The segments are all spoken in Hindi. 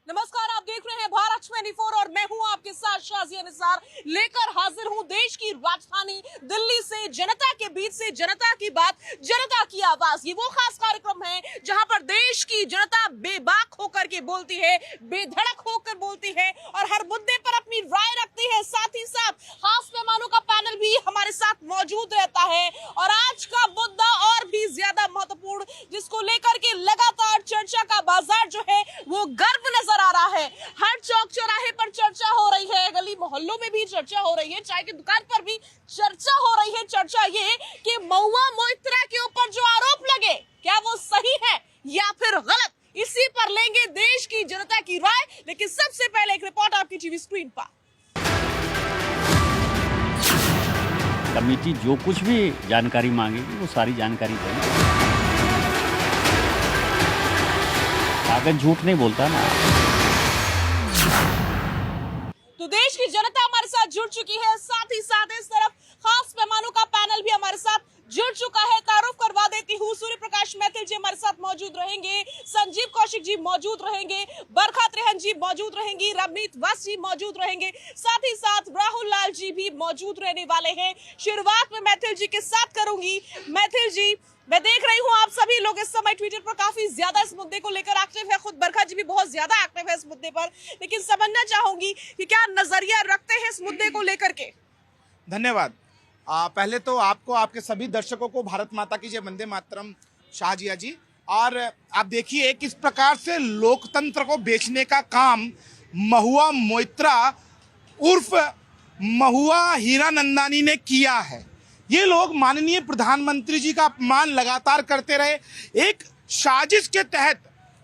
नमस्कार, आप देख रहे हैं भारत 24 और मैं हूं आपके साथ शाजिया निसार लेकर हाजिर हूं देश की राजधानी दिल्ली से जनता के बीच से जनता की बात, जनता की आवाज। ये वो खास कार्यक्रम है जहां पर देश की जनता बेबाक होकर के बोलती है, बेधड़क होकर बोलती है और हर मुद्दे पर अपनी राय रखती है। साथ ही साथ खास मेहमानों का पैनल भी हमारे साथ मौजूद रहता है और आज का मुद्दा और भी ज्यादा महत्वपूर्ण, जिसको लेकर के लगातार चर्चा का बाजार जो है वो गर्व नजर आ रहा है। हर चौक चौराहे पर चर्चा हो रही है, गली मोहल्लों में भी चर्चा हो रही है, चाय की दुकान पर भी चर्चा हो रही है। चर्चा ये कि महुआ मोइत्रा के ऊपर जो आरोप लगे क्या वो सही है या फिर गलत, इसी पर लेंगे देश की जनता की राय। लेकिन सबसे पहले एक रिपोर्ट आपकी टीवी स्क्रीन पर। कमेटी जो कुछ भी जानकारी मांगेगी वो सारी जानकारी देंगे। कागज झूठ नहीं बोलता ना। तो देश की जनता हमारे साथ जुड़ चुकी है, साथ ही साथ इस तरफ खास मेहमानों का पैनल भी हमारे साथ जुड़ चुका है। तारुफ करवा देती हूँ, सूर्य प्रकाश मैथिल जी हमारे साथ मौजूद रहेंगे, संजीव कौशिक जी मौजूद रहेंगे, बरखा त्रेहन जी मौजूद रहेंगी, रवनीत वत्स जी मौजूद रहेंगे, साथ ही साथ राहुल लाल जी भी मौजूद रहने वाले हैं। शुरुआत में मैथिल जी के साथ करूंगी। मैथिल जी, मैं देख रही हूँ आप सभी लोग इस समय ट्विटर पर काफी ज्यादा इस मुद्दे को लेकर एक्टिव है, खुद बरखा जी भी बहुत ज्यादा एक्टिव है इस मुद्दे पर, लेकिन समझना चाहूंगी कि क्या नजरिया रखते हैं इस मुद्दे को लेकर के। धन्यवाद। पहले तो आपको, आपके सभी दर्शकों को भारत माता की जय, वंदे मातरम शाहजिया जी। और आप देखिए किस प्रकार से लोकतंत्र को बेचने का काम महुआ मोइत्रा उर्फ महुआ हीरानंदानी ने किया है। ये लोग माननीय प्रधानमंत्री जी का अपमान लगातार करते रहे। एक साजिश के तहत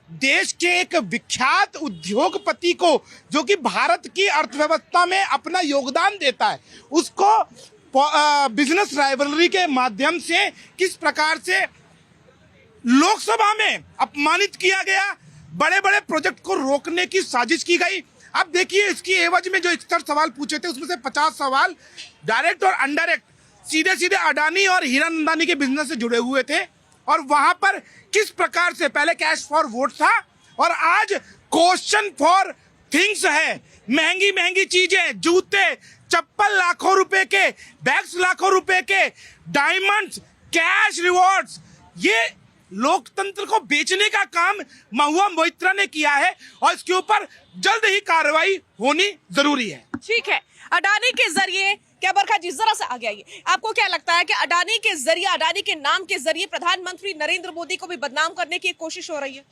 देश के एक विख्यात उद्योगपति को, जो कि भारत की अर्थव्यवस्था में अपना योगदान देता है, उसको बिजनेस राइवलरी के माध्यम से किस प्रकार से लोकसभा में अपमानित किया गया, बड़े बड़े प्रोजेक्ट को रोकने की साजिश की गई। अब देखिए इसकी एवज में जो 61 सवाल पूछे थे उसमें से 50 सवाल डायरेक्ट और अनडायरेक्ट सीधे सीधे अडानी और हीरानंदानी के बिजनेस से जुड़े हुए थे। और वहां पर किस प्रकार से पहले कैश फॉर वोट था और आज क्वेश्चन फॉर थिंग्स है। महंगी महंगी चीजें, जूते, चप्पल लाखों रुपए के, बैग्स लाखों रुपए के, डायमंड्स, कैश रिवॉर्ड्स, ये लोकतंत्र को बेचने का काम महुआ मोइत्रा ने किया है और इसके ऊपर जल्द ही कार्रवाई होनी जरूरी है। ठीक है, अडानी के जरिए, क्या बरखा जी जरा सा आगे आइए, आपको क्या लगता है कि अडानी के जरिए, अडानी के नाम के जरिए प्रधानमंत्री नरेंद्र मोदी को भी बदनाम करने की कोशिश हो रही है?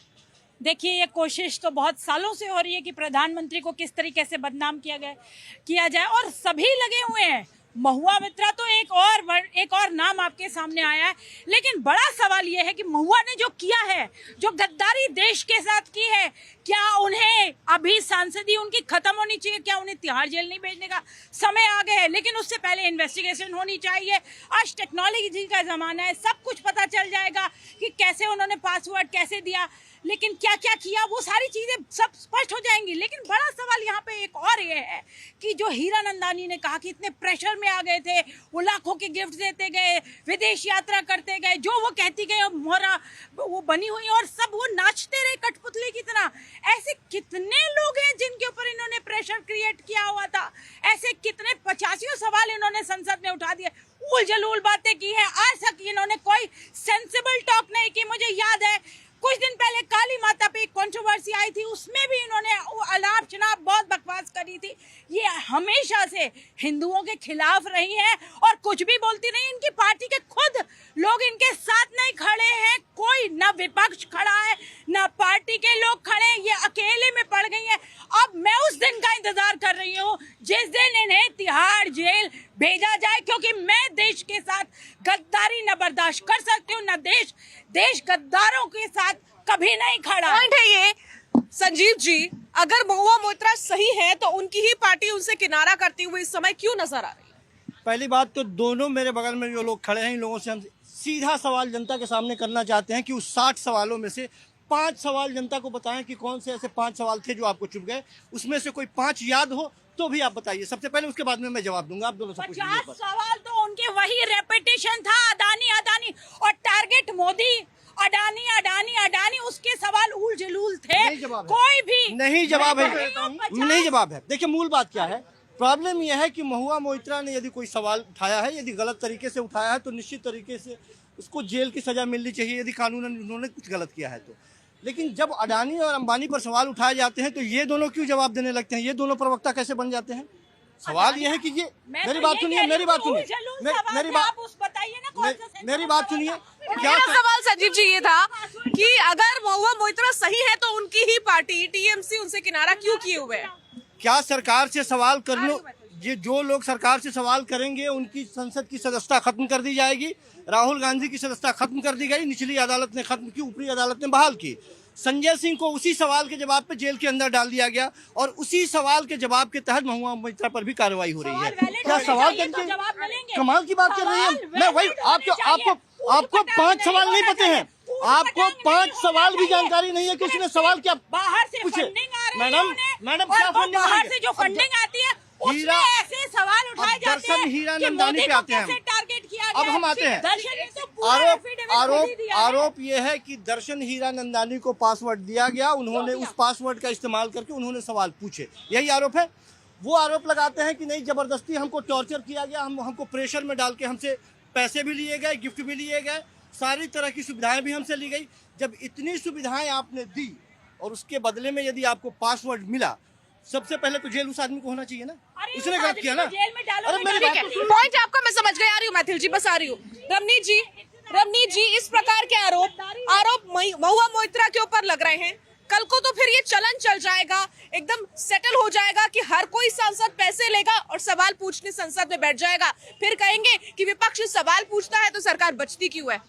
देखिए, ये कोशिश तो बहुत सालों से हो रही है कि प्रधानमंत्री को किस तरीके से बदनाम किया जाए और सभी लगे हुए हैं। महुआ मोइत्रा तो एक और नाम आपके सामने आया है, लेकिन बड़ा सवाल ये है कि महुआ ने जो किया है, जो गद्दारी देश के साथ की है, क्या उन्हें अभी सांसदी उनकी खत्म होनी चाहिए? क्या उन्हें तिहाड़ जेल नहीं भेजने का समय आ गया है? लेकिन उससे पहले इन्वेस्टिगेशन होनी चाहिए। आज टेक्नोलॉजी का जमाना है, सब कुछ पता चल जाएगा कि कैसे उन्होंने पासवर्ड कैसे दिया, लेकिन क्या क्या किया, वो सारी चीजें सब स्पष्ट हो जाएंगी। लेकिन बड़ा सवाल यहाँ पे एक और ये है कि जो हीरानंदानी ने कहा कि इतने प्रेशर में आ गए थे, वो लाखों के गिफ्ट देते गए, विदेश यात्रा करते गए, जो वो कहती गई मोहरा वो बनी हुई और सब वो नाचते रहे कठपुतली की तरह। ऐसे कितने लोग हैं जिनके ऊपर इन्होंने प्रेशर क्रिएट किया हुआ था? ऐसे कितने 85 सवाल इन्होंने संसद में उठा दिए, उल जलूल बातें की है। आज तक इन्होंने कोई सेंसिबल टॉक नहीं की। मुझे याद है कुछ दिन पहले काली माता पे एक कंट्रोवर्सी आई थी, उसमें भी इन्होंने अलाप चुनाव बहुत बकवास करी थी। ये हमेशा से हिंदुओं के खिलाफ रही है और कुछ भी बोलती नहीं। इनकी पार्टी के खुद लोग इनके साथ नहीं खड़े हैं, कोई ना विपक्ष खड़ा है ना पार्टी के लोग खड़े हैं, ये अकेले में पड़ गई है। अब मैं उस दिन का इंतजार कर रही हूँ जिस दिन इन्हें तिहाड़ जेल भेजा जाए, क्योंकि मैं देश के साथ गद्दारी न बर्दाश्त कर सकती हूँ, न देश गद्दारों के साथ कभी नहीं खड़ा। पॉइंट है ये। संजीव जी, अगर महुआ मोइत्रा सही है तो उनकी ही पार्टी उनसे किनारा करती हुई इस समय क्यों नजर आ रही है? पहली बात तो दोनों मेरे बगल में जो लोग खड़े हैं, इन लोगों से हम सीधा सवाल जनता के सामने करना चाहते हैं कि उस 60 सवालों में से 5 सवाल जनता को बताएं कि कौन से ऐसे 5 सवाल थे जो आपको चुप गए। उसमें से कोई 5 याद हो तो भी आप बताइए सबसे पहले, उसके बाद में मैं जवाब दूंगा। आप दोनों से पूछ लीजिए। 50 सवाल तो उनके वही रेपिटेशन था, अदानी और टारगेट मोदी अडानी अडानी अडानी उसके सवाल उल जलूल थे, नहीं जवाब है। कोई भी नहीं जवाब है, नहीं, नहीं जवाब है। देखिए मूल बात क्या है, प्रॉब्लम यह है कि महुआ मोइत्रा ने यदि कोई सवाल उठाया है, यदि गलत तरीके से उठाया है तो निश्चित तरीके से उसको जेल की सजा मिलनी चाहिए, यदि कानूनन उन्होंने कुछ गलत किया है तो। लेकिन जब अडानी और अंबानी पर सवाल उठाए जाते हैं तो ये दोनों क्यों जवाब देने लगते हैं, ये दोनों प्रवक्ता कैसे बन जाते हैं? सवाल ये है कि ये मेरी बात सुनिए, मेरी बात सुनिए, मेरी बात बताइए ना कौन सा मेरी बात सुनिए। मेरा सवाल संजीव जी ये था कि अगर महुआ मोइत्रा सही है तो उनकी ही पार्टी टीएमसी उनसे किनारा क्यों किए हुए है? क्या सरकार से सवाल करने, ये जो लोग सरकार से सवाल करेंगे उनकी संसद की सदस्यता खत्म कर दी जाएगी। राहुल गांधी की सदस्यता खत्म कर दी गई, निचली अदालत ने खत्म की, ऊपरी अदालत ने बहाल की। संजय सिंह को उसी सवाल के जवाब पे जेल के अंदर डाल दिया गया और उसी सवाल के जवाब के तहत महुआ मोइत्रा पर भी कार्रवाई हो रही है। क्या सवाल करके कमाल की बात कर रही है? मैं वही आपको 5 सवाल नहीं पते हैं, आपको 5 सवाल भी जानकारी नहीं है कि उसने सवाल क्या बाहर से पूछे। फंडिंग आ रही है मैडम क्या फंडिंग बाहर से जो फंडिंग आती है उसमें ऐसे सवाल उठाए जाते हैं हीरा कि नंदानी मोदी पे को आते हैं। कैसे टारगेट किया अब गया। हम आते हैं। दर्शन ने तो पूरा affidavit दे दिया है। आरोप ये है कि दर्शन हीरा नंदानी को पासवर्ड दिया गया, उन्होंने उस पासवर्ड का इस्तेमाल करके उन्होंने सवाल पूछे, यही आरोप है। वो आरोप लगाते हैं कि नहीं जबरदस्ती हमको टॉर्चर किया गया, हमको प्रेशर में डाल के हमसे पैसे भी लिए गए, गिफ्ट भी लिए गए, सारी तरह की सुविधाएं भी हमसे ली गई। जब इतनी सुविधाएं आपने दी और उसके बदले में यदि आपको पासवर्ड मिला, सबसे पहले तो जेल उस आदमी को होना चाहिए ना, उसने गलत किया ना। जेल में डालो। अरे मेरी बात तो सुनो। पॉइंट आपका मैं समझ गई, आ रही हूँ मैथिल जी, बस आ रही हूँ। रवनीत जी इस प्रकार के आरोप महुआ मोइत्रा के ऊपर लग रहे हैं, कल को तो फिर ये चलन चल जाएगा, एकदम सेटल हो जाएगा कि हर कोई सांसद पैसे लेगा और सवाल पूछने संसद में बैठ जाएगा, फिर कहेंगे कि विपक्ष सवाल पूछता है तो सरकार बचती क्यों है?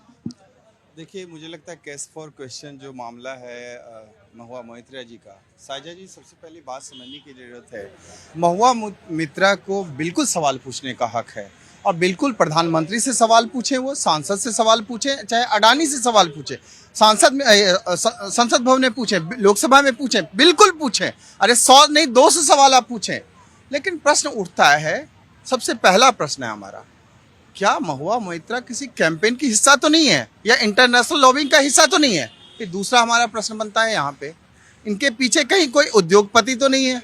देखिए, मुझे लगता है केस फॉर क्वेश्चन जो मामला है महुआ मोइत्रा जी का, साजा जी सबसे पहली बात समझने की ज़रूरत है, महुआ मोइत्रा को बिल्कुल सवाल पूछने का हक है और बिल्कुल प्रधानमंत्री से सवाल पूछे, वो सांसद से सवाल पूछे, चाहे अडानी से सवाल पूछे, संसद भवन में पूछे, लोकसभा में पूछे, बिल्कुल पूछे। अरे 100 नहीं 200 सवाल आप पूछें। लेकिन प्रश्न उठता है, सबसे पहला प्रश्न है हमारा, क्या महुआ मोइत्रा किसी कैंपेन की हिस्सा तो नहीं है या इंटरनेशनल लॉबिंग का हिस्सा तो नहीं है? फिर दूसरा हमारा प्रश्न बनता है यहाँ पे, इनके पीछे कहीं कोई उद्योगपति तो नहीं है,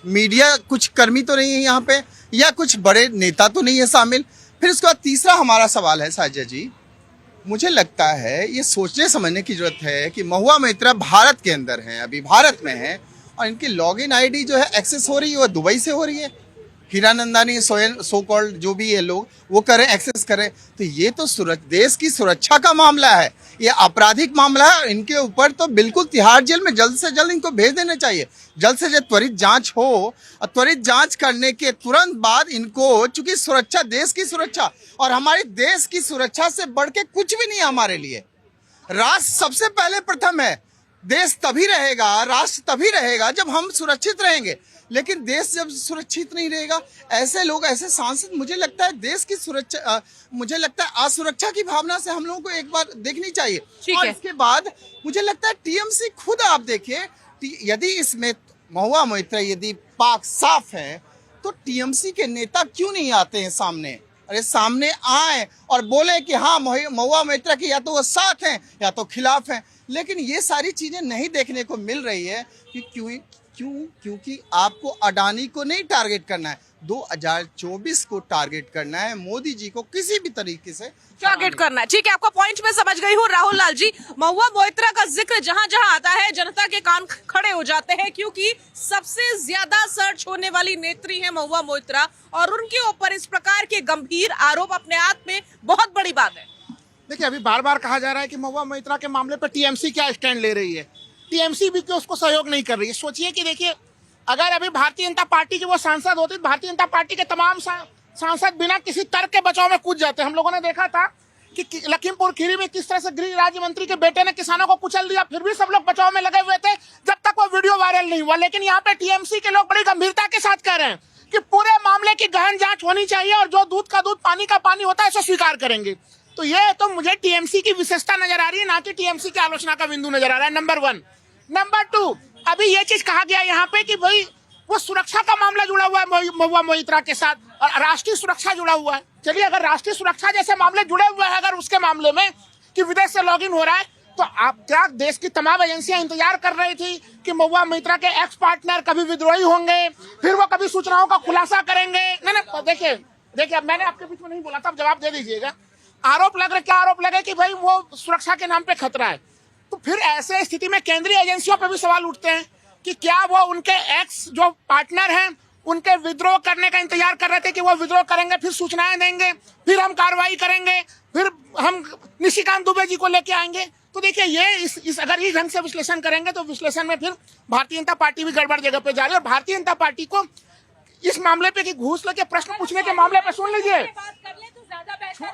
मीडिया कुछ कर्मी तो नहीं है यहाँ पे, या कुछ बड़े नेता तो नहीं है शामिल? फिर उसके बाद तीसरा हमारा सवाल है साजिया जी, मुझे लगता है ये सोचने समझने की जरूरत है कि महुआ मोइत्रा भारत के अंदर है, अभी भारत में है और इनकी लॉगिन आईडी जो है एक्सेस हो रही है वो दुबई से हो रही है। हीरानंदानी सो कॉल्ड जो भी ये लोग वो करें, एक्सेस करें, तो ये तो देश की सुरक्षा का मामला है, ये आपराधिक मामला है। इनके ऊपर तो बिल्कुल तिहाड़ जेल में जल्द से जल्द इनको भेज देना चाहिए, जल्द से जल्द त्वरित जांच हो और त्वरित जांच करने के तुरंत बाद इनको, चूंकि सुरक्षा देश की सुरक्षा और हमारे देश की सुरक्षा से बढ़ के कुछ भी नहीं है हमारे लिए। राष्ट्र सबसे पहले प्रथम है, देश तभी रहेगा, राष्ट्र तभी रहेगा जब हम सुरक्षित रहेंगे। लेकिन देश जब सुरक्षित नहीं रहेगा, ऐसे लोग, ऐसे सांसद, मुझे लगता है देश की सुरक्षा, मुझे लगता है असुरक्षा की भावना से हम लोगों को एक बार देखनी चाहिए। और इसके बाद मुझे लगता है टीएमसी खुद, आप देखिए, यदि इसमें महुआ मोइत्रा यदि पाक साफ है तो टीएमसी के नेता क्यों नहीं आते हैं सामने? अरे सामने आए और बोले कि हाँ महुआ मोइत्रा की या तो वो साथ हैं या तो खिलाफ हैं। लेकिन ये सारी चीजें नहीं देखने को मिल रही है कि क्योंकि आपको अडानी को नहीं टारगेट करना है, 2024 को टारगेट करना है, मोदी जी को किसी भी तरीके से टारगेट करना है। ठीक है, आपका पॉइंट मैं समझ गई हूँ राहुल लाल जी। महुआ मोइत्रा का जिक्र जहां जहां आता है जनता के कान खड़े हो जाते हैं, क्योंकि सबसे ज्यादा सर्च होने वाली नेत्री है महुआ मोइत्रा और उनके ऊपर इस प्रकार के गंभीर आरोप अपने आप में बहुत बड़ी बात है। देखिए, अभी बार बार कहा जा रहा है कि महुआ मोइत्रा के मामले पर टीएमसी क्या स्टैंड ले रही है, टीएमसी भी क्यों उसको सहयोग नहीं कर रही है। सोचिए कि देखिए, अगर अभी भारतीय जनता पार्टी की वो सांसद होती तो भारतीय जनता पार्टी के तमाम सांसद बिना किसी तर्क के बचाव में कूद जाते। हम लोगों ने देखा था कि लखीमपुर खीरी में किस तरह से गृह राज्य मंत्री के बेटे ने किसानों को कुचल दिया, फिर भी सब लोग बचाव में लगे हुए थे जब तक वो वीडियो वायरल नहीं हुआ। लेकिन यहाँ पे टीएमसी के लोग बड़ी गंभीरता के साथ कह रहे हैं कि पूरे मामले की गहन जांच होनी चाहिए और जो दूध का दूध पानी का पानी होता है इसे स्वीकार करेंगे। तो ये तो मुझे टीएमसी की विशेषता नजर आ रही है, ना कि टीएमसी की आलोचना का बिंदु नजर आ रहा है, नंबर 1। नंबर 2, अभी ये चीज कहा गया यहाँ पे कि भाई वो सुरक्षा का मामला जुड़ा हुआ है महुआ मोइत्रा के साथ और राष्ट्रीय सुरक्षा जुड़ा हुआ है। चलिए, अगर राष्ट्रीय सुरक्षा जैसे मामले जुड़े हुए हैं, अगर उसके मामले में कि विदेश से लॉगिन हो रहा है, तो आप क्या देश की तमाम एजेंसियां इंतजार कर रही थी कि महुआ मोइत्रा के एक्स पार्टनर कभी विद्रोही होंगे, फिर वो कभी सूचनाओं का खुलासा करेंगे? नहीं, देखिए अब मैंने आपके बीच में नहीं बोला था, अब जवाब दे दीजिएगा। आरोप लग रहा है, क्या आरोप लगे कि भाई वो सुरक्षा के नाम पे खतरा है, तो फिर ऐसे स्थिति में केंद्रीय एजेंसियों पर भी सवाल उठते हैं कि क्या वो उनके एक्स जो पार्टनर हैं उनके विद्रोह करने का इंतजार कर रहे थे कि वो विद्रोह करेंगे, फिर सूचनाएं देंगे, फिर हम कार्रवाई करेंगे, फिर हम निशिकांत दुबे जी को लेके आएंगे। तो देखिए ये इस अगर इस ढंग से विश्लेषण करेंगे तो विश्लेषण में फिर भारतीय जनता पार्टी भी गड़बड़ जगह पे जा रही है। और भारतीय जनता पार्टी को इस मामले पे कि घूस लेके प्रश्न पूछने के मामले पे सुन लीजिए,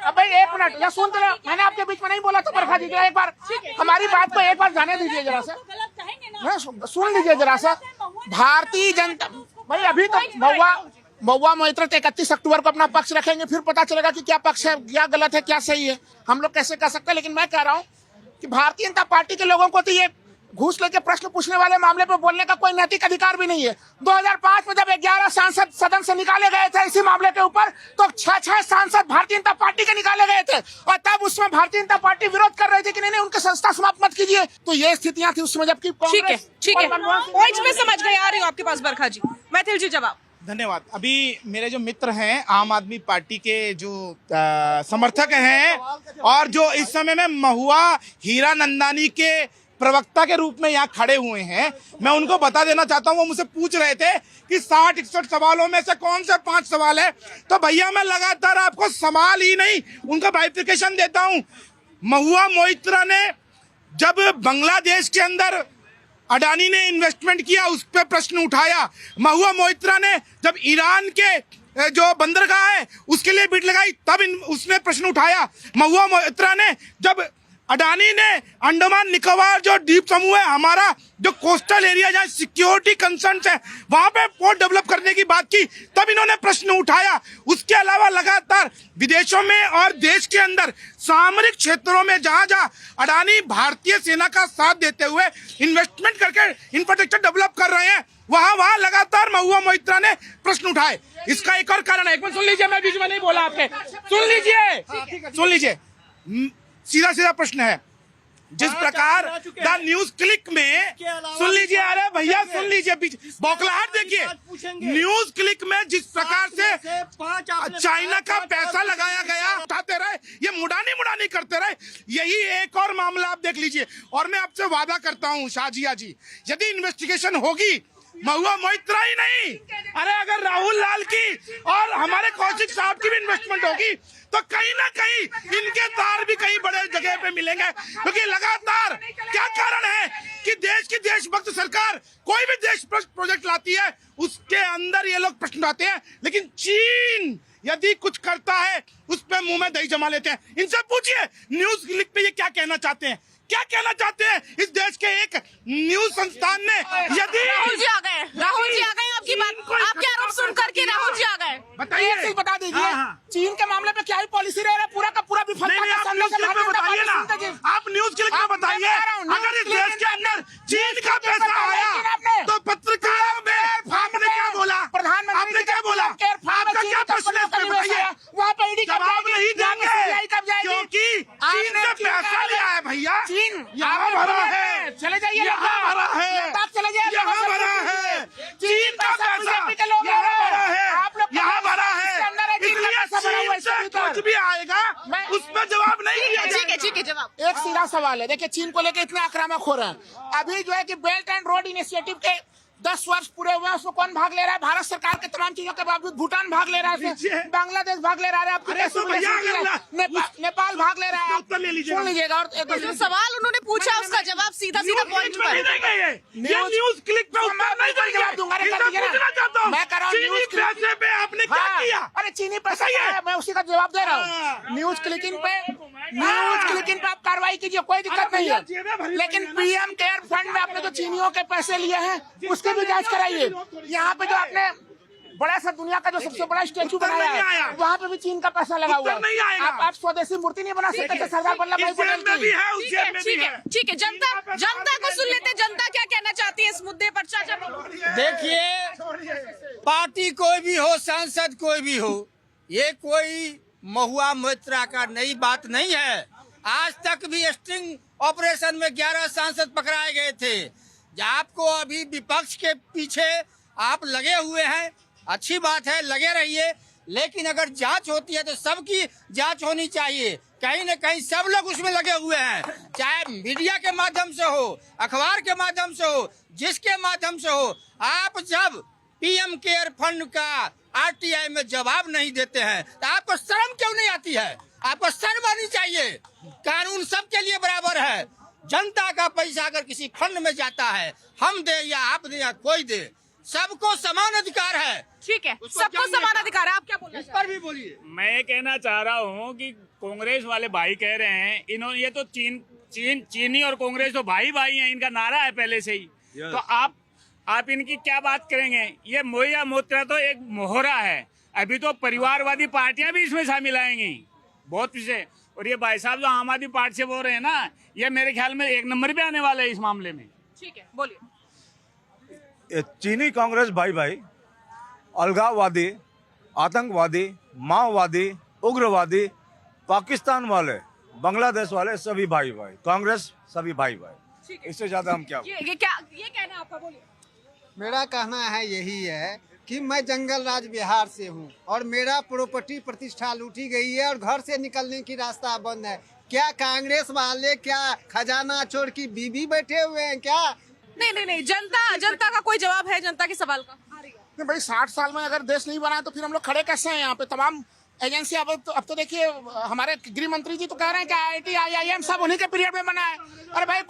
अब एक मिनट, या सुन तो मैंने आपके बीच में नहीं बोला तो बरखा दीजिए, एक बार हमारी बात को एक बार जाने दीजिए जरा सा, सुन लीजिए जरा सा। भारतीय जनता भाई अभी तक महुआ मोइत्रा 31 अक्टूबर को अपना पक्ष रखेंगे, फिर पता चलेगा कि क्या पक्ष है, क्या गलत है, क्या सही है, हम लोग कैसे कह सकते हैं। लेकिन मैं कह रहा हूँ कि भारतीय जनता पार्टी के लोगों को तो ये घूस लेके प्रश्न पूछने वाले मामले पर बोलने का कोई नैतिक अधिकार भी नहीं है। 2005 में जब 11 सांसद सदन से निकाले गए थे इसी मामले के ऊपर, तो 6 सांसद भारतीय जनता पार्टी के निकाले गए थे, और तब उसमें भारतीय जनता पार्टी विरोध कर रही थी कि नहीं उनकी संस्था समाप्त मत कीजिए। तो ये स्थितियां थी उसमें, जबकि ठीक है पॉइंट्स में समझ गए, आ रही हूँ आपके पास बरखा जी। मैथिल जी जवाब। धन्यवाद। अभी मेरे जो मित्र हैं आम आदमी पार्टी के जो समर्थक हैं और जो इस समय में महुआ हीरानंदानी के प्रवक्ता के रूप में यहाँ खड़े हुए हैं, मैं उनको बता देना चाहता हूँ। वो मुझसे पूछ रहे थे कि 60-61 सवालों में से कौन से 5 सवाल है, तो भैया मैं लगातार आपको सवाल ही नहीं उनका बाइफिकेशन देता हूँ। महुआ मोइत्रा ने जब बांग्लादेश के अंदर अडानी ने इन्वेस्टमेंट किया उस पर प्रश्न उठाया, महुआ मोइत्रा ने जब ईरान के जो बंदरगाह है उसके लिए बिड लगाई तब उसने प्रश्न उठाया, महुआ मोइत्रा ने जब अडानी ने अंडमान निकोबार जो द्वीप समूह है हमारा जो कोस्टल एरिया जहाँ सिक्योरिटी कंसर्न्स है वहां पे पोर्ट डेवलप करने की बात की तब इन्होंने प्रश्न उठाया। उसके अलावा लगातार विदेशों में और देश के अंदर सामरिक क्षेत्रों में जहां जहां अडानी भारतीय सेना का साथ देते हुए इन्वेस्टमेंट करके इंफ्रास्ट्रक्चर डेवलप कर रहे हैं वहां लगातार महुआ मोइत्रा ने प्रश्न उठाए। इसका एक और कारण है, एक मिनट सुन लीजिए, मैं बीच में नहीं बोला आपके, सुन लीजिए सीधा प्रश्न है। जिस प्रकार द न्यूज क्लिक में सुन लीजिए, अरे भैया सुन लीजिए, बौखलाहट देखिए, न्यूज क्लिक में जिस प्रकार से चाइना का पैसा लगाया गया उठाते रहे, ये मुड़ानी करते रहे, यही एक और मामला आप देख लीजिए। और मैं आपसे वादा करता हूँ शाहजिया जी, यदि इन्वेस्टिगेशन होगी महुआ मोइत्रा ही नहीं, अरे अगर राहुल लाल की और हमारे कौशिक साहब की भी इन्वेस्टमेंट होगी तो कहीं ना कहीं इनके तार भी कहीं बड़े जगह पे मिलेंगे। क्योंकि लगातार क्या कारण है कि देश की देशभक्त सरकार कोई भी देश प्रोजेक्ट लाती है उसके अंदर ये लोग प्रश्न उठाते हैं, लेकिन चीन यदि कुछ करता है उस पर मुंह में दही जमा लेते हैं। इनसे पूछिए न्यूज क्लिक पे ये क्या कहना चाहते हैं, क्या कहना चाहते हैं। इस देश के एक न्यूज संस्थान ने यदि राहुल जी आ गए आपकी बात, आपके आरोप सुनकर के राहुल जी आ गए, बताइए, बता दीजिए चीन के मामले पे क्या ही पॉलिसी रह रहा है, पूरा का पूरा विफलता का सामना बताइए ना, आप न्यूज क्लिक में बताइए। अगर इस देश के अंदर चीन का पैसा आया तो पत्रकारों में आपने क्या बोला, प्रधानमंत्री आपने क्या बोला, आपका क्या प्रश्न है बताइए। वहाँ पे ईडी जवाब नहीं देंगे क्योंकि चीन से पैसा लिया है भैया, चीन यहाँ भरा है, चले जाइए यहाँ भरा है, चले जाइए यहाँ भरा है, चीन का पैसा यहाँ भरा है, यहाँ भरा है, इसलिए चीन से कुछ भी आएगा उस पर जवाब नहीं दिया जाएगा। ठीक है जवाब। एक सीधा सवाल है, देखिए चीन को लेकर इतने आक्रामक हो रहे हैं, अभी जो है कि बेल्ट एंड रोड इनिशिएटिव के 10 वर्ष पूरे हुए हैं, उसमें कौन भाग ले रहा है? भारत सरकार के तमाम चीजों के बावजूद भूटान भाग ले रहा है, बांग्लादेश भाग ले रहा है, नेपाल भाग ले रहा है। सुन लीजिएगा, और जो सवाल उन्होंने पूछा उसका जवाब सीधा पॉइंट पर। न्यूज क्लिक पे जवाब दूंगा, मैं कर रहा हूँ न्यूज क्लिक पे आपने क्या किया, अरे चीनी पैसा है, मैं उसी का जवाब दे रहा हूँ। न्यूज क्लिकिंग पे आप कार्रवाई कीजिए, कोई दिक्कत नहीं है, लेकिन पीएम केयर फंड में आपने जो चीनियों के पैसे लिए हैं उसकी भी जांच कराइए। यहाँ पे जो आपने बड़ा सा दुनिया का जो सबसे बड़ा स्टैचू बनाया है वहाँ पे भी चीन का पैसा लगा हुआ है। आप स्वदेशी मूर्ति नहीं बना सकते सरदार वल्लभ भाई पटेल की। ठीक है जनता को सुन लेते, जनता क्या कहना चाहती है इस मुद्दे पर? चाचा देखिए, पार्टी कोई भी हो, सांसद कोई भी हो, ये कोई महुआ मोइत्रा का नई बात नहीं है। आज तक भी स्ट्रिंग ऑपरेशन में 11 सांसद पकड़ाए गए थे। आपको अभी विपक्ष के पीछे आप लगे हुए हैं, अच्छी बात है, लगे रहिए, लेकिन अगर जांच होती है तो सबकी जांच होनी चाहिए। कहीं न कहीं सब लोग उसमें लगे हुए हैं, चाहे मीडिया के माध्यम से हो, अखबार के माध्यम से हो, जिसके माध्यम से हो। आप जब पीएम केयर फंड का आरटीआई में जवाब नहीं देते हैं तो आपको शर्म क्यों नहीं आती है? आपको शर्म आनी चाहिए। कानून सबके लिए बराबर है। जनता का पैसा अगर किसी फंड में जाता है, हम दे या आप दे या कोई दे, सबको समान अधिकार है। ठीक है, सबको समान अधिकार है। आप क्या बोल रहे हैं? इस पर भी बोलिए। मैं ये कहना चाह रहा हूँ कि कांग्रेस वाले भाई कह रहे हैं, इन्होंने ये तो चीनी और कांग्रेस तो भाई भाई हैं, इनका नारा है पहले से ही। तो आप इनकी क्या बात करेंगे? ये मोया मोत्रा तो एक मोहरा है, अभी तो परिवारवादी पार्टियां भी इसमें शामिल आएंगी बहुत पीछे। और ये भाई साहब जो आम आदमी पार्टी से बोल रहे हैं ना, ये मेरे ख्याल में 1 नंबर पे आने वाले हैं इस मामले में। ठीक है, बोलिए। ये चीनी कांग्रेस भाई भाई, अलगाववादी, आतंकवादी, माओवादी, उग्रवादी, पाकिस्तान वाले, बांग्लादेश वाले, सभी भाई भाई, कांग्रेस सभी भाई भाई। इससे ज्यादा हम क्या? ये कहना है आपका, बोलिए। मेरा कहना है यही है कि मैं जंगल राज बिहार से हूँ और मेरा प्रॉपर्टी प्रतिष्ठा लूटी गई है और घर से निकलने की रास्ता बंद है। क्या कांग्रेस वाले क्या खजाना चोर की बीबी बैठे हुए हैं क्या? नहीं, जनता का कोई जवाब है जनता के सवाल का? नहीं भाई, 60 साल में अगर देश नहीं बना तो फिर हम लोग खड़े कैसे हैं यहाँ पे? तमाम एजेंसी अब तो देखिए, हमारे गृह मंत्री जी तो कह रहे हैं कि IIT IIM सब उन्हीं के पीरियड में बना है। अरे भाई,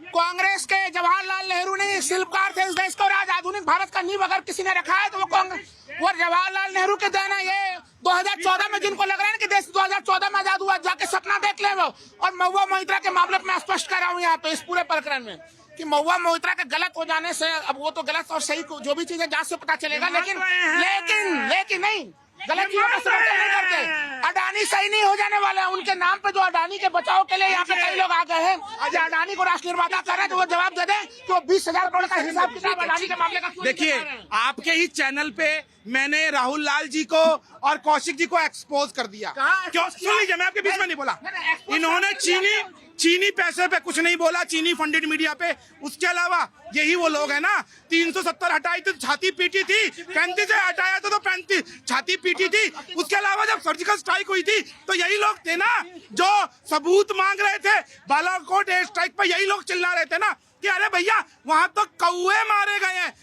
कांग्रेस के जवाहरलाल नेहरू ने शिल्पकार थे इस देश को, और आज आधुनिक भारत का नींव अगर किसी ने रखा है तो वो जवाहरलाल नेहरू के देन है। ये 2014 में जिनको लग रहा है कि देश 2014 में आजाद हुआ, जाके सपना देख ले वो। और महुआ मोहित्रा के मामले में मैं स्पष्ट कर रहा हूँ यहाँ पे इस पूरे प्रकरण में कि महुआ मोहित्रा के गलत हो जाने से, अब वो तो गलत और सही जो भी चीजें जांच से पता चलेगा, लेकिन नहीं, गलत चीजों का समर्थन नहीं करते। अडानी सही नहीं हो जाने वाला है। उनके नाम पे जो अडानी के बचाव के लिए यहाँ पे कई लोग आ गए हैं, आज अडानी को राष्ट्र निर्माता कर रहे हैं, तो वो जवाब दे दें कि वो 20,000 करोड़ का हिसाब किताब अडानी के मामले का। देखिए, आपके ही चैनल पे मैंने राहुल लाल जी को और कौशिक जी को एक्सपोज कर दिया। क्यों? सुन लीजिए, मैं आपके बीच में नहीं बोला। इन्होंने चीनी पैसे पे कुछ नहीं बोला, चीनी फंडेड मीडिया पे। उसके अलावा यही वो लोग हैं ना, 370 हटाई थी, छाती पीटी थी, 35 से हटाया तो 35 छाती पीटी थी। उसके अलावा जब सर्जिकल स्ट्राइक हुई थी तो यही लोग थे ना जो सबूत मांग रहे थे। बालाकोट एयर स्ट्राइक पर यही लोग चिल्ला रहे थे ना कि अरे भैया वहां तो कौवे मारे गए हैं।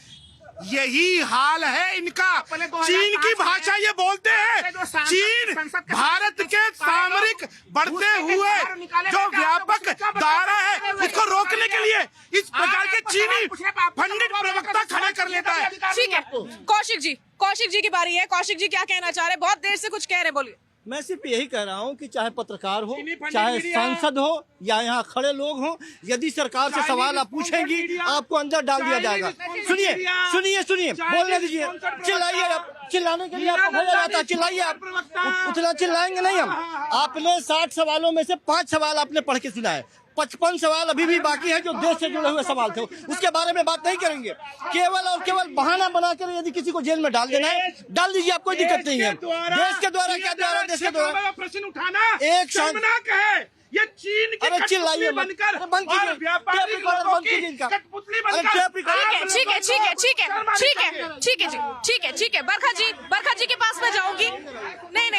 यही हाल है इनका। चीन की भाषा ये बोलते हैं। चीन भारत के सामरिक बढ़ते हुए जो व्यापक दायरा है उसको रोकने के लिए इस प्रकार के चीनी फंडित प्रवक्ता खड़े कर लेता है। ठीक है, कौशिक जी की बारी है। कौशिक जी क्या कहना चाह रहे हैं? बहुत देर से कुछ कह रहे, बोलिए। मैं सिर्फ यही कह रहा हूँ कि चाहे पत्रकार हो, चाहे सांसद हो या यहाँ खड़े लोग हों, यदि सरकार से सवाल आप पूछेंगी आपको अंदर डाल दिया जाएगा। सुनिए, बोलने दीजिए। चिल्लाइए, आप चिल्लाने के लिए आपको भेजा जाता है, चिल्लाइए। आप उतना चिल्लाएंगे नहीं हम। आपने 60 सवालों में से 5 सवाल आपने पढ़ के सुनाए, 55 सवाल अभी भी बाकी है जो देश से जुड़े हुए सवाल थे, उसके बारे में बात नहीं करेंगे। केवल और केवल बहाना बनाकर यदि किसी को जेल में डाल देना है, डाल दीजिए, आप कोई दिक्कत नहीं है। देश के द्वारा क्या द्वारा देश के द्वारा प्रश्न उठाना एक शर्मनाक है। ये चीन की चिल्लाइए बनकर बंद ठीक है। बरखा जी के पास में जाऊंगी। नहीं।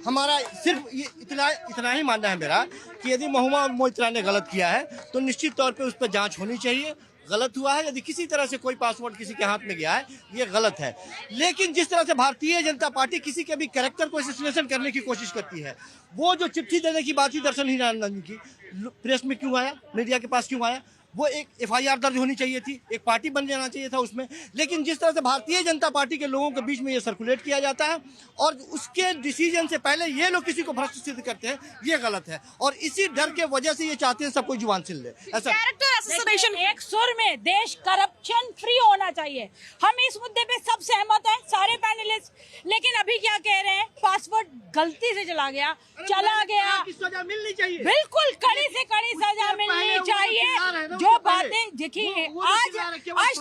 हमारा सिर्फ ये इतना ही मानना है मेरा कि यदि महुआ मोहित्रा ने गलत किया है तो निश्चित तौर पे उस पर जांच होनी चाहिए। गलत हुआ है, यदि किसी तरह से कोई पासपोर्ट किसी के हाथ में गया है, ये गलत है। लेकिन जिस तरह से भारतीय जनता पार्टी किसी के भी कैरेक्टर को असैसिनेशन करने की कोशिश करती है, वो जो चिट्ठी देने की बात ही दर्शन हीरानंद की प्रेस में क्यों आया, मीडिया के पास क्यों आया? वो एक FIR दर्ज होनी चाहिए थी, एक पार्टी बन जाना चाहिए था उसमें। लेकिन जिस तरह से भारतीय जनता पार्टी के लोगों के बीच में ये सर्कुलेट किया जाता है और उसके डिसीजन से पहले ये लोग किसी को भ्रष्ट सिद्ध करते हैं, ये गलत है। और इसी डर के वजह से ये चाहते हैं सबको जुबान छिल ले। ऐसा एक सुर में देश करप्शन फ्री होना चाहिए। हम इस मुद्दे पे सब सहमत हैं, सारे पैनलिस्ट। लेकिन अभी क्या कह रहे हैं? पासपोर्ट गलती से चला गया। सजा मिलनी चाहिए, बिल्कुल कड़ी से कड़ी सजा मिलनी चाहिए। जो बातें देखिए आज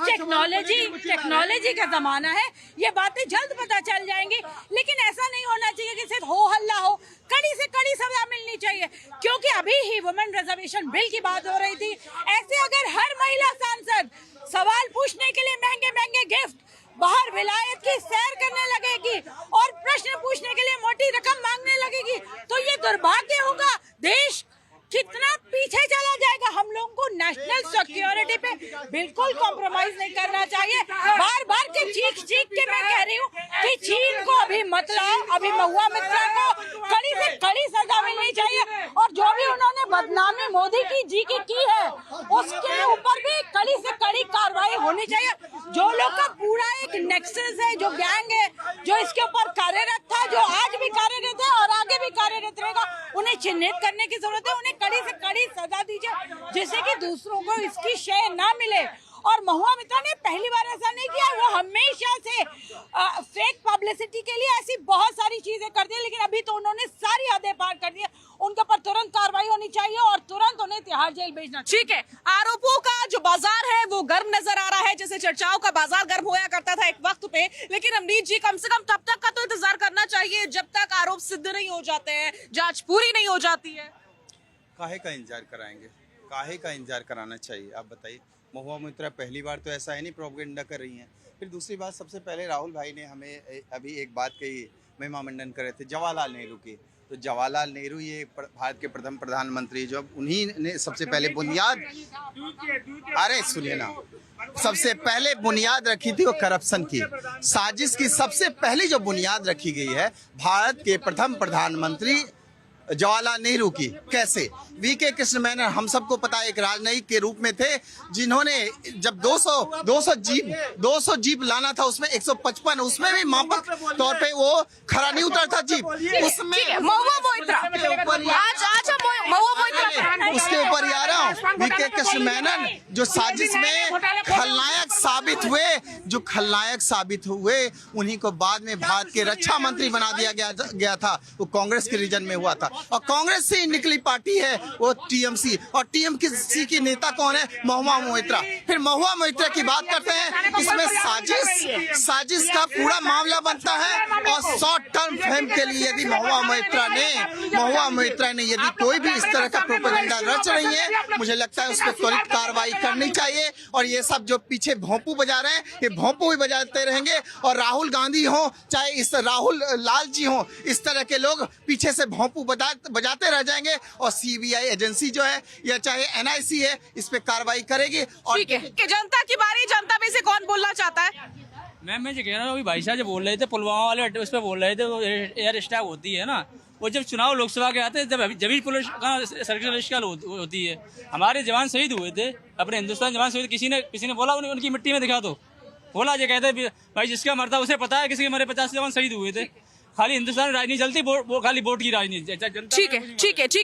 टेक्नोलॉजी का जमाना है, ये बातें जल्द पता चल जाएंगी। लेकिन ऐसा नहीं होना चाहिए कि सिर्फ हो हल्ला हो, कड़ी से कड़ी सजा मिलनी चाहिए। क्योंकि अभी ही वुमेन रिजर्वेशन बिल की बात हो रही थी। ऐसे अगर हर महिला सांसद सवाल पूछने के लिए महंगे महंगे गिफ्ट बाहर विलायत की सैर करने लगेगी और प्रश्न पूछने के लिए मोटी रकम मांगने लगेगी, तो ये दुर्भाग्य होगा। देश कितना पीछे चला जाएगा। हम लोगों को नेशनल सिक्योरिटी पे बिल्कुल कॉम्प्रोमाइज नहीं करना चाहिए। बार बार के चीख के मैं कह रही हूँ कि चीन को अभी मत लाओ, अभी महुआ मित्रा को कड़ी से कड़ी सजा मिलनी चाहिए। और जो भी उन्होंने बदनामी मोदी की है, उसके ऊपर भी कड़ी से कड़ी कार्रवाई होनी चाहिए। जो लोग का पूरा एक नेक्सस है, जो गैंग है, जो इसके ऊपर कार्यरत था, जो आज भी कार्यरत है और आगे भी कार्यरत रहेगा, उन्हें चिन्हित करने की जरूरत है। उन्हें कड़ी से कड़ी सजा दीजिए, जिससे कि दूसरों को इसकी शय ना मिले। और महुआ मित्रा ने पहली बार ऐसा नहीं किया, वो हमेशा से फेक पब्लिसिटी के लिए ऐसी बहुत सारी चीजें करती है, लेकिन अभी तो उन्होंने सारी हदें पार कर दी। उनके पर तुरंत कार्रवाई होनी चाहिए और तुरंत उन्हें तिहाड़ जेल भेजना चाहिए। ठीक है, आरोपों का जो बाजार है वो गर्म नजर आ रहा है, जैसे चर्चाओं का बाजार गर्म होया करता था एक वक्त पे। लेकिन अमरीत जी, कम से कम तब तक का तो इंतजार करना चाहिए जब तक आरोप सिद्ध नहीं हो जाते हैं, जांच पूरी नहीं हो जाती है। काहे का इंतजार कराएंगे, काहे का इंतजार कराना चाहिए, आप बताइए। महुआ मोइत्रा पहली बार तो ऐसा है नहीं प्रोपेगेंडा कर रही हैं। फिर दूसरी बात, सबसे पहले राहुल भाई ने हमें अभी एक बात कही, महिमा मंडन कर रहे थे जवाहरलाल नेहरू की। तो जवाहरलाल नेहरू ये भारत के प्रथम प्रधानमंत्री, जो उन्हीं ने सबसे पहले बुनियाद, अरे सुनिए ना, सबसे पहले बुनियाद रखी थी वो करप्शन की, साजिश की सबसे पहली जो बुनियाद रखी गई है भारत के प्रथम प्रधानमंत्री जवाहरलाल नेहरू की। कैसे? वीके कृष्ण मेनन, हम सबको पता है, एक राजनयिक के रूप में थे, जिन्होंने जब 200 जीप लाना था, उसमें 155, उसमें भी मापक तौर पे वो खरा नहीं उतरता जीप, उसमें महुआ मोइत्रा आज महुआ मोइत्रा उसके ऊपर ही आ रहा हूँ। वीके कृष्ण मेनन जो साजिश में खलनायक साबित हुए, उन्हीं को बाद में भारत के रक्षा मंत्री बना दिया गया था। वो कांग्रेस के रीजन में हुआ था और कांग्रेस से निकली पार्टी है वो टीएमसी, और टीएमसी की नेता कौन है? महुआ मोइत्रा। फिर महुआ मोइत्रा की बात करते हैं, इसमें साजिश का पूरा मामला बनता है। और शॉर्ट टर्म फेम के लिए यदि महुआ मोइत्रा ने यदि कोई भी इस तरह का प्रोपेगेंडा रच रही है, मुझे लगता है उस पर त्वरित कार्रवाई करनी चाहिए। और ये सब जो पीछे भोंपू बजा रहे हैं, ये भोंपू भी बजाते रहेंगे। और राहुल गांधी हो, चाहे इस राहुल लाल जी हो, इस तरह के लोग पीछे से भोंपू बजाते रह जाएंगे। और सीबीआई एजेंसी जो है या चाहे एनआईसी है, इस पे कार्रवाई करेगी। और ठीक है कि जनता की बारी, जनता में से कौन बोलना चाहता है? मैं जो कह रहा हूँ, अभी भाई साहब जो बोल रहे थे पुलवामा वाले उस पर बोल रहे थे, वो एयर स्ट्राइक होती है ना, वो जब चुनाव लोकसभा के आते हैं जब भी पुलिस का सर्जिकल स्ट्राइक होती है। हमारे जवान शहीद हुए थे, अपने हिंदुस्तान जवान शहीद, किसी ने बोला उनकी मिट्टी में दिखा दो, बोला ये कहते भाई जिसका मरता उसे पता है, किसी के मरे 50 जवान शहीद हुए थे। खाली हिंदुस्तान राजनीति चलती, वो खाली वोट की राजनीति। ठीक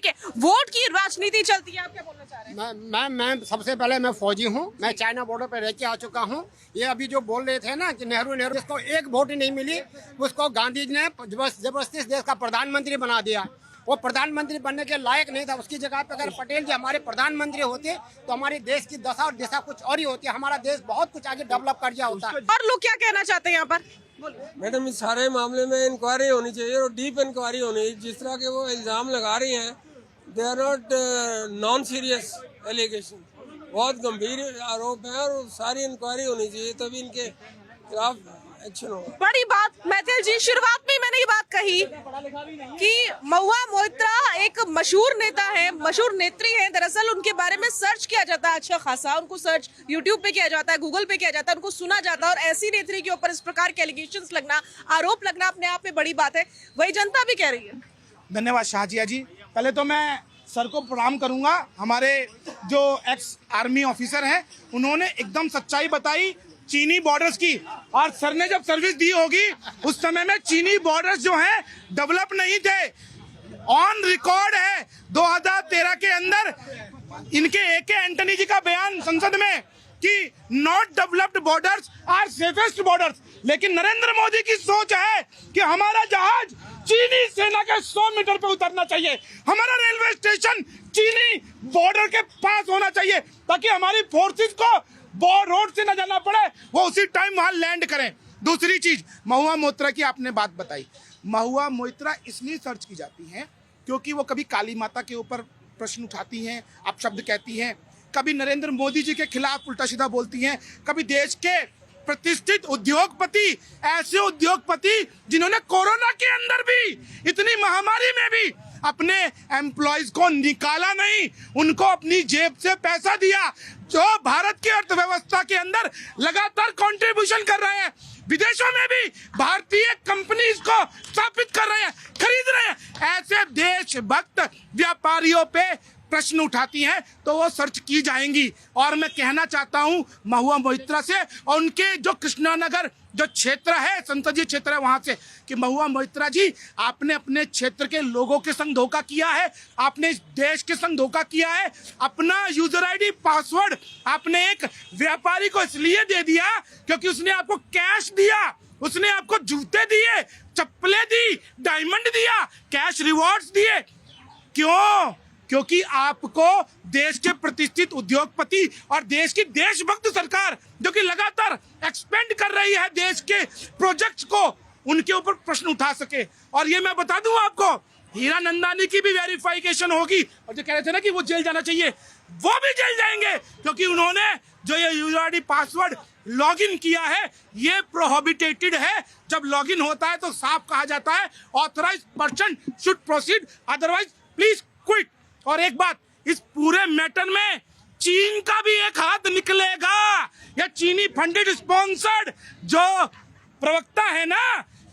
है, वोट की राजनीति चलती है। आप क्या बोलना चाह रहे हैं? मैं सबसे पहले मैं फौजी हूँ, मैं चाइना बॉर्डर पर रह के आ चुका हूँ। ये अभी जो बोल रहे थे ना कि नेहरू जिसको एक वोट ही नहीं मिली, उसको गांधी जी ने जबरदस्ती देश का प्रधानमंत्री बना दिया। वो प्रधानमंत्री बनने के लायक नहीं था। उसकी जगह पे अगर पटेल जी हमारे प्रधानमंत्री होते तो हमारे देश की दशा और दिशा कुछ और ही होती। हमारा देश बहुत कुछ आगे डेवलप कर दिया होता। और लोग क्या कहना चाहते हैं यहाँ पर? मैडम, इस सारे मामले में इंक्वायरी होनी चाहिए और डीप इंक्वायरी होनी चाहिए। जिस तरह के वो इल्जाम लगा रही हैं, they are not non serious allegation, बहुत गंभीर आरोप है और सारी इंक्वायरी होनी चाहिए, तभी इनके खिलाफ एक्शन होगा। बड़ी बात मैथिल जी, शुरुआत में मैंने ये बात कही कि महुआ मोइत्रा एक मशहूर नेता है, मशहूर नेत्री है। दरअसल उनके बारे में सर्च किया जाता है अच्छा खासा, उनको सर्च यूट्यूब पे किया जाता है, गूगल पे किया जाता है, उनको सुना जाता है। और ऐसी नेत्री के ऊपर इस प्रकार के एलिगेशंस लगना, आरोप लगना अपने आप में बड़ी बात है, वही जनता भी कह रही है। धन्यवाद शाहजिया जी। पहले तो मैं सर को प्रणाम करूंगा। हमारे जो एक्स आर्मी ऑफिसर हैं, उन्होंने एकदम सच्चाई बताई चीनी बॉर्डर्स की। और सर ने जब सर्विस दी होगी, उस समय में चीनी बॉर्डर्स जो हैं डेवलप नहीं थे। ऑन रिकॉर्ड है 2013 के अंदर इनके AK एंटनी जी का बयान संसद में कि not developed borders are safest borders. लेकिन नरेंद्र मोदी की सोच है कि हमारा जहाज चीनी सेना के 100 मीटर पे उतरना चाहिए, हमारा रेलवे स्टेशन चीनी बॉर्डर के पास होना चाहिए, ताकि हमारी फोर्सेस को रोड से न जाना पड़े, वो उसी टाइम वहां लैंड करें। दूसरी चीज, महुआ मोइत्रा की आपने बात बताई। महुआ मोइत्रा इसलिए सर्च की जाती हैं क्योंकि वो कभी काली माता के ऊपर प्रश्न उठाती हैं, अपशब्द कहती हैं, कभी नरेंद्र मोदी जी के खिलाफ उल्टा सीधा बोलती हैं, कभी देश के प्रतिष्ठित उद्योगपति, ऐसे उद्योगपति जिन्होंने कोरोना के अंदर भी, इतनी महामारी में भी अपने एम्प्लॉयज को निकाला नहीं, उनको अपनी जेब से पैसा दिया, जो भारत की अर्थव्यवस्था के अंदर लगातार कंट्रीब्यूशन कर रहे हैं, विदेशों में भी भारतीय कंपनीज को स्थापित कर रहे हैं, खरीद रहे हैं। ऐसे देशभक्त व्यापारियों पे प्रश्न उठाती हैं तो वो सर्च की जाएंगी। और मैं कहना चाहता हूं महुआ मोइत्रा से और उनके जो कृष्णानगर जो क्षेत्र है, संसदीय क्षेत्र है, वहां से, कि महुआ मोइत्रा जी, आपने अपने क्षेत्र के लोगों के संग धोखा किया है, आपने इस देश के संग धोखा किया है। अपना यूजर आईडी पासवर्ड आपने एक व्यापारी को इसलिए दे दिया क्योंकि उसने आपको कैश दिया, उसने आपको जूते दिए, चप्पलें दी, डायमंड दिया, कैश रिवॉर्ड्स दिए। क्यों? क्योंकि आपको देश के प्रतिष्ठित उद्योगपति और देश की देशभक्त सरकार, जो कि लगातार एक्सपेंड कर रही है देश के प्रोजेक्ट्स को, उनके ऊपर प्रश्न उठा सके। और ये मैं बता दूं आपको, हीरानंदानी की भी वेरिफिकेशन होगी। और जो कह रहे थे ना कि वो जेल जाना चाहिए, वो भी जेल जाएंगे, क्योंकि उन्होंने जो ये यूजर आईडी पासवर्ड लॉगिन किया है, ये प्रोहिबिटेटेड है। जब लॉगिन होता है तो साफ कहा जाता है authorised person should proceed, otherwise please quit. और एक बात, इस पूरे मैटर में चीन का भी एक हाथ निकलेगा। ये चीनी फंडेड स्पॉन्सर्ड जो प्रवक्ता है ना,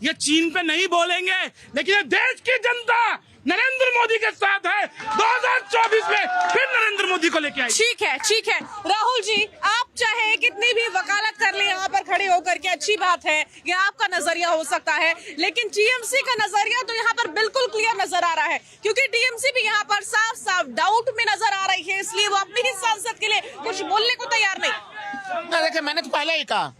ये चीन पे नहीं बोलेंगे, लेकिन ये देश की जनता नरेंद्र मोदी के साथ है। 2024 में फिर नरेंद्र मोदी को लेके आए। ठीक है, ठीक है राहुल जी, आप चाहे कितनी भी वकालत कर ले यहाँ पर खड़े होकर के, अच्छी बात है, ये आपका नजरिया हो सकता है, लेकिन टीएमसी का नजरिया तो यहाँ पर बिल्कुल क्लियर नजर आ रहा है, क्योंकि टीएमसी भी यहाँ पर साफ साफ डाउट में नजर आ रही है, इसलिए वो अपने ही सांसद के लिए कुछ बोलने को तैयार नहीं। देखिए, मैंने तो पहले ही कहा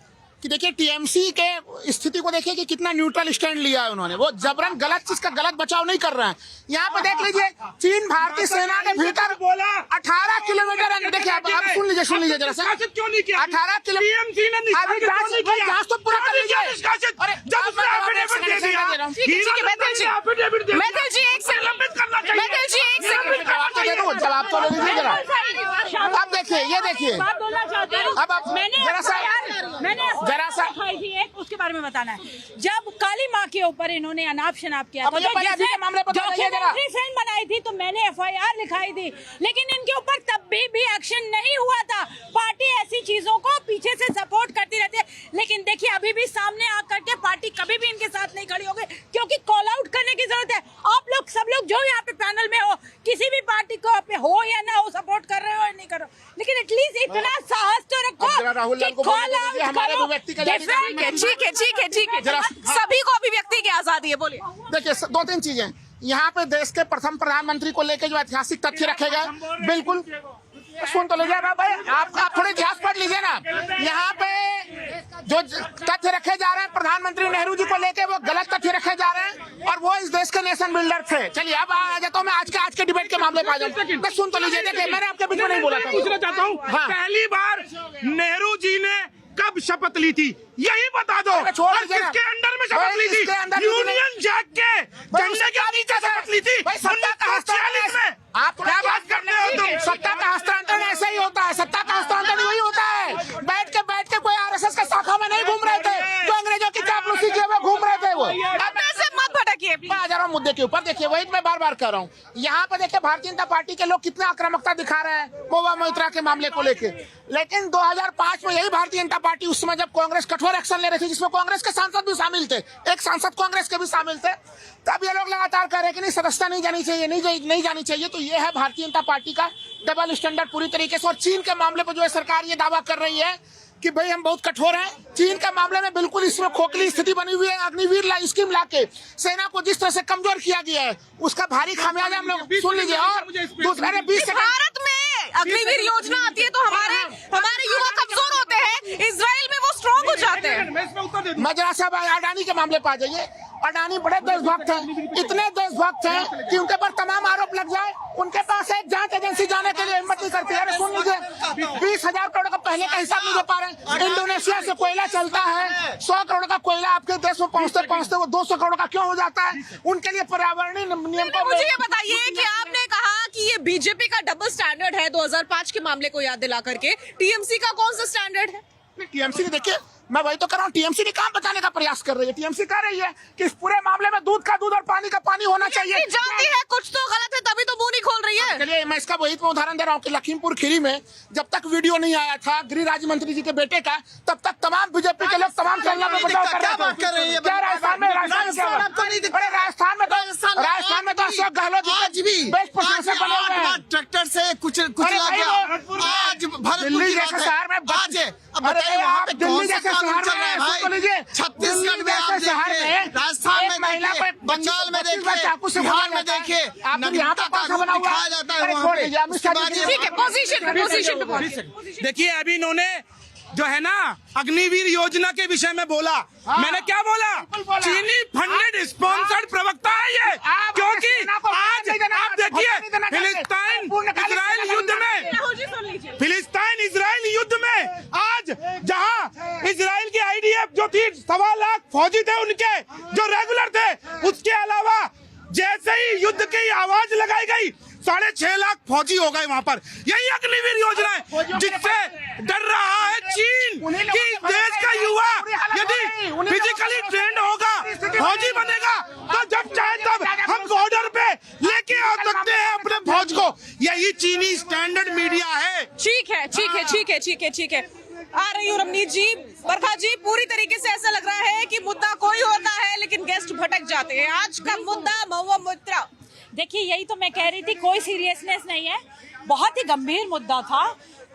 कि देखिए टीएमसी के स्थिति को देखिए कि कितना न्यूट्रल स्टैंड लिया है उन्होंने। वो जबरन गलत चीज का गलत बचाव नहीं कर रहे हैं। यहाँ पे देख लीजिए, चीन भारतीय सेना के भीतर 18 किलोमीटर, देखिए आप सुन लीजिए जरा सा, 18 किलोमीटर अभी जांच तो पूरा कर लीजिए। जवाब तो ले लीजिए जरा। अब देखिए, ये देखिए, अब आप जरा सा उसके बारे में बताना है। जब काली माँ के ऊपर इन्होंने अनाप शनाप किया था, डॉक्यूमेंट्री फिल्म बनाई थी, तो मैंने एफआईआर लिखाई थी, लेकिन इनके ऊपर तब भी एक्शन नहीं हुआ था। पार्टी ऐसी चीजों को पीछे से सपोर्ट करती रहती है, लेकिन देखिए अभी भी सामने आकर के पार्टी कभी भी इनके साथ नहीं खड़ी होगी, क्योंकि कॉल आउट करने की जरूरत है। आप लोग सब लोग जो यहाँ पे पैनल में हो, किसी भी पार्टी को हो या ना हो, सपोर्ट कर रहे हो या नहीं कर रहे हो, लेकिन एटलीस्ट इतना साहस तो रखो कि कॉल आउट करो। ठीक है, सभी को अभिव्यक्ति की आजादी है। बोलिए। देखिए, 2-3 चीजें यहाँ पे, देश के प्रथम प्रधानमंत्री को लेकर जो ऐतिहासिक तथ्य रखे गए, बिल्कुल सुन तो लीजिए भाई, आप थोड़े इतिहास पढ़ लीजिए ना। यहाँ पे जो तथ्य रखे जा रहे हैं प्रधानमंत्री नेहरू जी को लेके, वो गलत तथ्य रखे जा रहे हैं, और वो इस देश के नेशन बिल्डर थे। चलिए अब आ जाता हूँ मैं आज के डिबेट के मामले पे आ जाऊँ। सुन तो लीजिए, देखिए मैंने आपके बीच में नहीं बोला था। पूछना चाहता हूँ, पहली बार नेहरू जी ने कब शपथ ली थी, यही बता दो। और किसके अंडर में शपथ ली थी? यूनियन जैक के झंडे के नीचे शपथ ली थी 1946 में। आप क्या बात करते हो तुम? सत्ता का हस्तांतरण ऐसा ही होता है, सत्ता का हस्तांतरण वही होता है। बैठ के कोई आरएसएस के शाखा में नहीं घूम रहे थे, जो अंग्रेजों की चापलूसी किए हुए घूम रहे थे वो। अब ऐसे मत भटकिए। मैं आ जा रहा हूँ मुद्दे के ऊपर। देखिए, वही मैं बार बार कह रहा हूँ, यहाँ पे देखिए भारतीय जनता पार्टी के लोग कितना आक्रामकता दिखा रहे हैं महुआ मोइत्रा के मामले को लेके। लेकिन 2005 में यही भारतीय जनता पार्टी, उस समय जब कांग्रेस कठोर एक्शन ले रही थी, जिसमें कांग्रेस के सांसद भी शामिल थे, एक सांसद कांग्रेस के भी शामिल थे, तब ये लोग लगातार कह रहे कि नहीं सदस्यता नहीं जानी चाहिए, नहीं जानी चाहिए। तो ये है भारतीय जनता पार्टी का डबल स्टैंडर्ड पूरी तरीके से। और चीन के मामले पर जो है सरकार ये दावा कर रही है कि भाई हम बहुत कठोर हैं। चीन के मामले में बिल्कुल इसमें खोखली स्थिति बनी हुई है। अग्निवीर स्कीम लाके सेना को जिस तरह से कमजोर किया गया है, उसका भारी खामियाजा हम लोग सुन लीजिए। और दूसरे 20 भारत में अग्निवीर योजना आती है तो हमारे युवा कमजोर होते हैं, इजराइल में वो स्ट्रॉन्ग हो जाते हैं। मैं इसमें उत्तर मैं जरा सा अडानी के मामले पर आ जाइए। अडानी बड़े देशभक्त हैं, इतने देशभक्त हैं कि उनके पर तमाम आरोप लग जाए, उनके पास एक जांच एजेंसी जाने के लिए हिम्मत नहीं करती। अरे सुन लीजिए, 20,000 करोड़ का पहले का हिसाब नहीं दे पा रहे। इंडोनेशिया से कोयला चलता है, 100 करोड़ का कोयला आपके देश में पहुंचते पहुंचते वो 200 करोड़ का क्यों हो जाता है? उनके लिए पर्यावरणीय नियम को। मुझे ये बताइए कि आपने कहा कि ये बीजेपी का डबल स्टैंडर्ड है 2005 के मामले को याद दिला करके, टीएमसी का कौन सा स्टैंडर्ड है? टीएमसी देखिए, मैं वही तो कर रहा हूँ, टीएमसी ने काम बताने का प्रयास कर रही है। टीएमसी कह रही है कि इस पूरे मामले में दूध का दूध और पानी का पानी होना चाहिए। जानती है कुछ तो गलत है, तभी तो मुंह नहीं खोल रही है। चलिए मैं इसका वही तो उदाहरण दे रहा हूँ कि लखीमपुर खीरी में जब तक वीडियो नहीं आया था गृह राज्य मंत्री जी के बेटे का, तब तक तमाम बीजेपी के लोग तमाम चलना में बचाव कर रहे थे। क्या राजस्थान में राजस्थान में तो अशोक गहलोत आज भी बेस्ट प्रशासक बने हुए हैं। ट्रैक्टर से कुछ गया। आज दिल्ली जैसे शहर में दिल्ली जैसे शहर में छत्तीसगढ़ में आप देखिए, राजस्थान में महिला देखिए, बंगाल में देखिए, बिहार में देखिए, नगीनता कानून दिखाया जाता है वहाँ पे। ठीक है, पोजीशन। देखिए अभी इन्होंने जो है ना अग्निवीर योजना के विषय में बोला। मैंने क्या बोला? चीनी फंडेड स्पॉन्सर्ड प्रवक्ता है ये, क्योंकि आज आप देखिए फिलिस्तीन इजराइल युद्ध में आज जहां इजराइल की आईडीएफ जो थी 1.25 लाख फौजी थे उनके जो रेगुलर थे, उसके अलावा जैसे ही युद्ध की आवाज लगाई गई 6.5 लाख फौजी हो गए वहां पर। यही अग्निवीर योजना है जिससे डर रहा है चीन कि देश का युवा यदि फिजिकली ट्रेंड होगा, फौजी बनेगा, तो जब चाहे तब हम बॉर्डर पे लेके आ सकते हैं अपने फौज को। यही चीनी स्टैंडर्ड मीडिया है। ठीक है। आ रही हूँ रमनीत जी, बरखा जी, पूरी तरीके से ऐसा लग रहा है कि मुद्दा कोई होता है लेकिन गेस्ट भटक जाते हैं। आज का मुद्दा महुआ मोइत्रा। देखिए, यही तो मैं कह रही थी, कोई सीरियसनेस नहीं है, बहुत ही गंभीर मुद्दा था।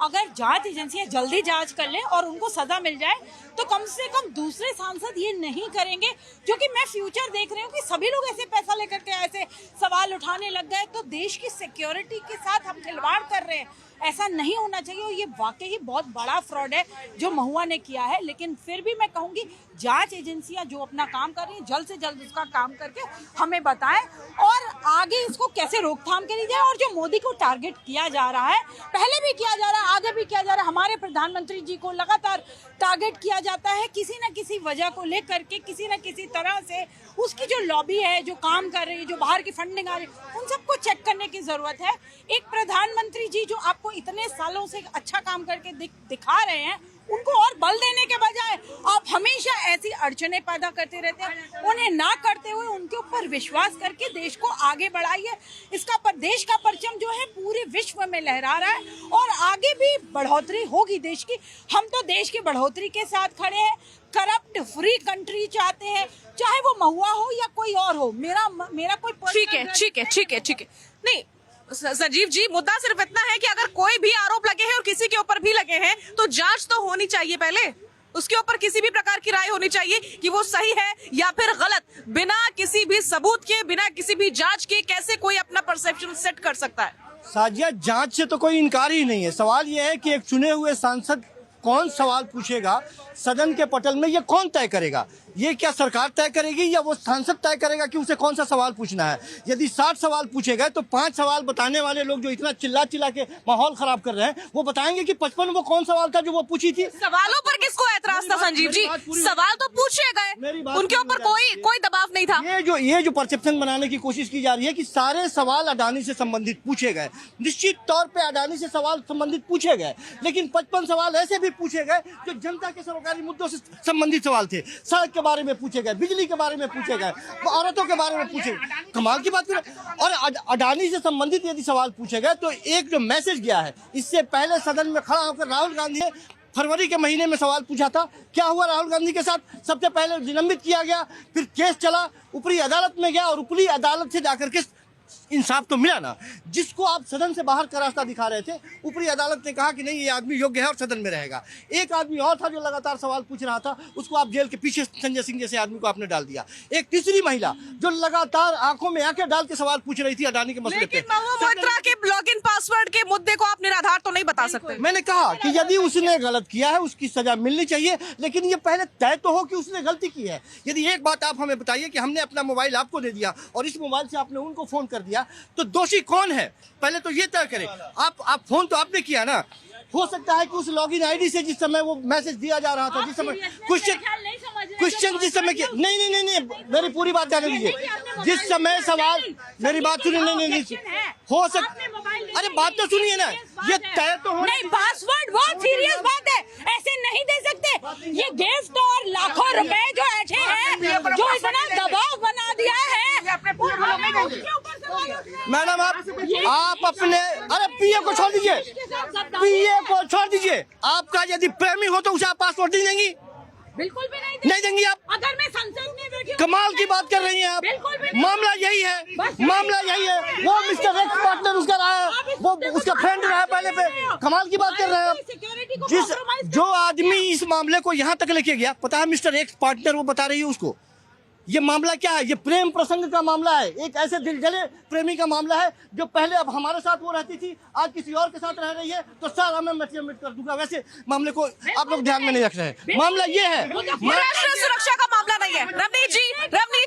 अगर जांच एजेंसियां जल्दी जांच कर लें और उनको सजा मिल जाए तो कम से कम दूसरे सांसद ये नहीं करेंगे। क्योंकि मैं फ्यूचर देख रही हूँ कि सभी लोग ऐसे पैसा लेकर के ऐसे सवाल उठाने लग गए, तो देश की सिक्योरिटी के साथ हम खिलवाड़ कर रहे हैं। ऐसा नहीं होना चाहिए और ये वाकई ही बहुत बड़ा फ्रॉड है जो महुआ ने किया है। लेकिन फिर भी मैं कहूँगी जांच एजेंसियां जो अपना काम कर रही हैं जल्द से जल्द उसका काम करके हमें बताएं और आगे इसको कैसे रोकथाम करी जाए। और जो मोदी को टारगेट किया जा रहा है, पहले भी किया जा रहा है, आगे भी किया जा रहा है, हमारे प्रधानमंत्री जी को लगातार टारगेट किया जाता है किसी न किसी वजह को लेकर के, किसी न किसी तरह से उसकी जो लॉबी है, जो काम कर रही है, जो बाहर की फंडिंग आ रही है, उन सबको चेक करने की जरूरत है। एक प्रधानमंत्री जी जो आपको इतने सालों से अच्छा काम करके दिखा रहे हैं, उनको और बल देने के बजाय आप हमेशा ऐसी अड़चने पैदा करते रहते हैं। उन्हें ना करते हुए उनके ऊपर विश्वास करके देश को आगे बढ़ाइए। इसका देश का परचम जो है पूरे विश्व में लहरा रहा है और आगे भी बढ़ोतरी होगी देश की। हम तो देश की बढ़ोतरी के साथ खड़े हैं। करप्ट फ्री कंट्री चाहते हैं, चाहे वो महुआ हो या कोई और हो। मेरा कोई ठीक है। नहीं संजीव जी, मुद्दा सिर्फ इतना है कि अगर कोई भी आरोप लगे हैं और किसी के ऊपर भी लगे हैं तो जांच तो होनी चाहिए पहले, उसके ऊपर किसी भी प्रकार की राय होनी चाहिए कि वो सही है या फिर गलत। बिना किसी भी सबूत के, बिना किसी भी जांच के कैसे कोई अपना परसेप्शन सेट कर सकता है? साजिया, जांच से तो कोई इनकार ही नहीं है। सवाल यह है कि एक चुने हुए सांसद कौन सवाल पूछेगा सदन के पटल में, ये कौन तय करेगा? ये क्या सरकार तय करेगी या वो सांसद तय करेगा कि उसे कौन सा सवाल पूछना है? यदि 60 सवाल पूछे गए तो 5 सवाल बताने वाले लोग जो इतना चिल्ला के माहौल खराब कर रहे हैं, वो बताएंगे कि 55 वो कौन सवाल था जो वो पूछी थी। सवालों पर किसको एतराज था संजीव जी? सवाल तो पूछे गए, उनके ऊपर कोई दबाव नहीं था। ये जो परसेप्शन बनाने की कोशिश की जा रही है कि सारे सवाल अडानी से संबंधित पूछे गए, निश्चित तौर पे अडानी से सवाल संबंधित पूछे गए, लेकिन 55 सवाल ऐसे भी पूछे गए जो जनता के सरकारी मुद्दों से संबंधित सवाल थे। सड़क के बारे में पूछे गए, बिजली के बारे में पूछे गए, औरतों के बारे में पूछे गए। कमाल की बात करें। और अडानी से संबंधित यदि सवाल पूछे गए तो एक जो मैसेज गया है, इससे पहले सदन में खड़ा होकर राहुल गांधी ने फरवरी के महीने में सवाल पूछा था। क्या हुआ राहुल गांधी के साथ? सबसे पहले निलंबित किया गया, फिर केस चला, ऊपरी अदालत में गया और ऊपरी अदालत से जाकर के इंसाफ तो मिला ना। जिसको आप सदन से बाहर का रास्ता दिखा रहे थे, ऊपरी अदालत ने कहा कि नहीं ये आदमी योग्य है और सदन में रहेगा। एक आदमी और था जो लगातार सवाल पूछ रहा था, उसको आप जेल के पीछे संजय सिंह जैसे आदमी को आपने डाल दिया। एक तीसरी महिला जो लगातार आंखों में आंखें डाल के सवाल पूछ रही थी अडानी के मसले पे। लेकिन महुआ मोइत्रा के लॉगिन पासवर्ड के मुद्दे को आप निराधार तो नहीं बता सकते। मैंने कहा कि यदि उसने गलत किया है उसकी सजा मिलनी चाहिए, लेकिन ये पहले तय तो हो कि उसने गलती की है। यदि एक बात आप हमें बताइए कि हमने अपना मोबाइल आपको दे दिया और इस मोबाइल से आपने उनको फोन कर दिया, तो दोषी कौन है पहले तो ये तय करें। आप फोन तो आपने किया ना। हो सकता है कि उस लॉगिन आईडी से जिस समय वो मैसेज दिया जा रहा था, जिस समय क्वेश्चन जिस समय नहीं, मेरी पूरी बात जाने दीजिए। जिस समय सवाल, मेरी बात सुनिए, नहीं हो सकता, अरे बात तो सुनिए ना, ये तय तो हो नहीं। पासवर्ड बहुत सीरियस बात है, ऐसे नहीं दे सकते। ये गिफ्ट और लाखों रुपए जो ऐसे हैं, जो इतना दबाव बना दिया है। मैडम आप अपने, अरे पीए को छोड़ दीजिए, पीए को छोड़ दीजिए। आपका यदि प्रेमी हो तो उसे आप पासपोर्ट नहीं देंगी? बिल्कुल भी नहीं देंगी आप। अगर मैं संसद में बैठी हूं, कमाल की बात कर रही हैं आप। बिल्कुल भी नहीं। मामला यही है, मामला यही है। वो मिस्टर एक्स पार्टनर उसका रहा है, वो उसका फ्रेंड रहा है पहले पे। कमाल की बात कर रहे हैं आप। जो आदमी इस मामले को यहाँ तक लेके गया, पता है मिस्टर एक्स पार्टनर वो बता रही है उसको, ये मामला क्या है, ये प्रेम प्रसंग का मामला है। एक ऐसे दिलजले प्रेमी का मामला है जो पहले अब हमारे साथ वो रहती थी, आज किसी और के साथ रह रही है, तो सारा मैं मिट कर दूंगा। वैसे मामले को आप लोग ध्यान में नहीं रख रहे हैं। मामला ये है, राष्ट्रीय सुरक्षा का मामला नहीं है। रवनीत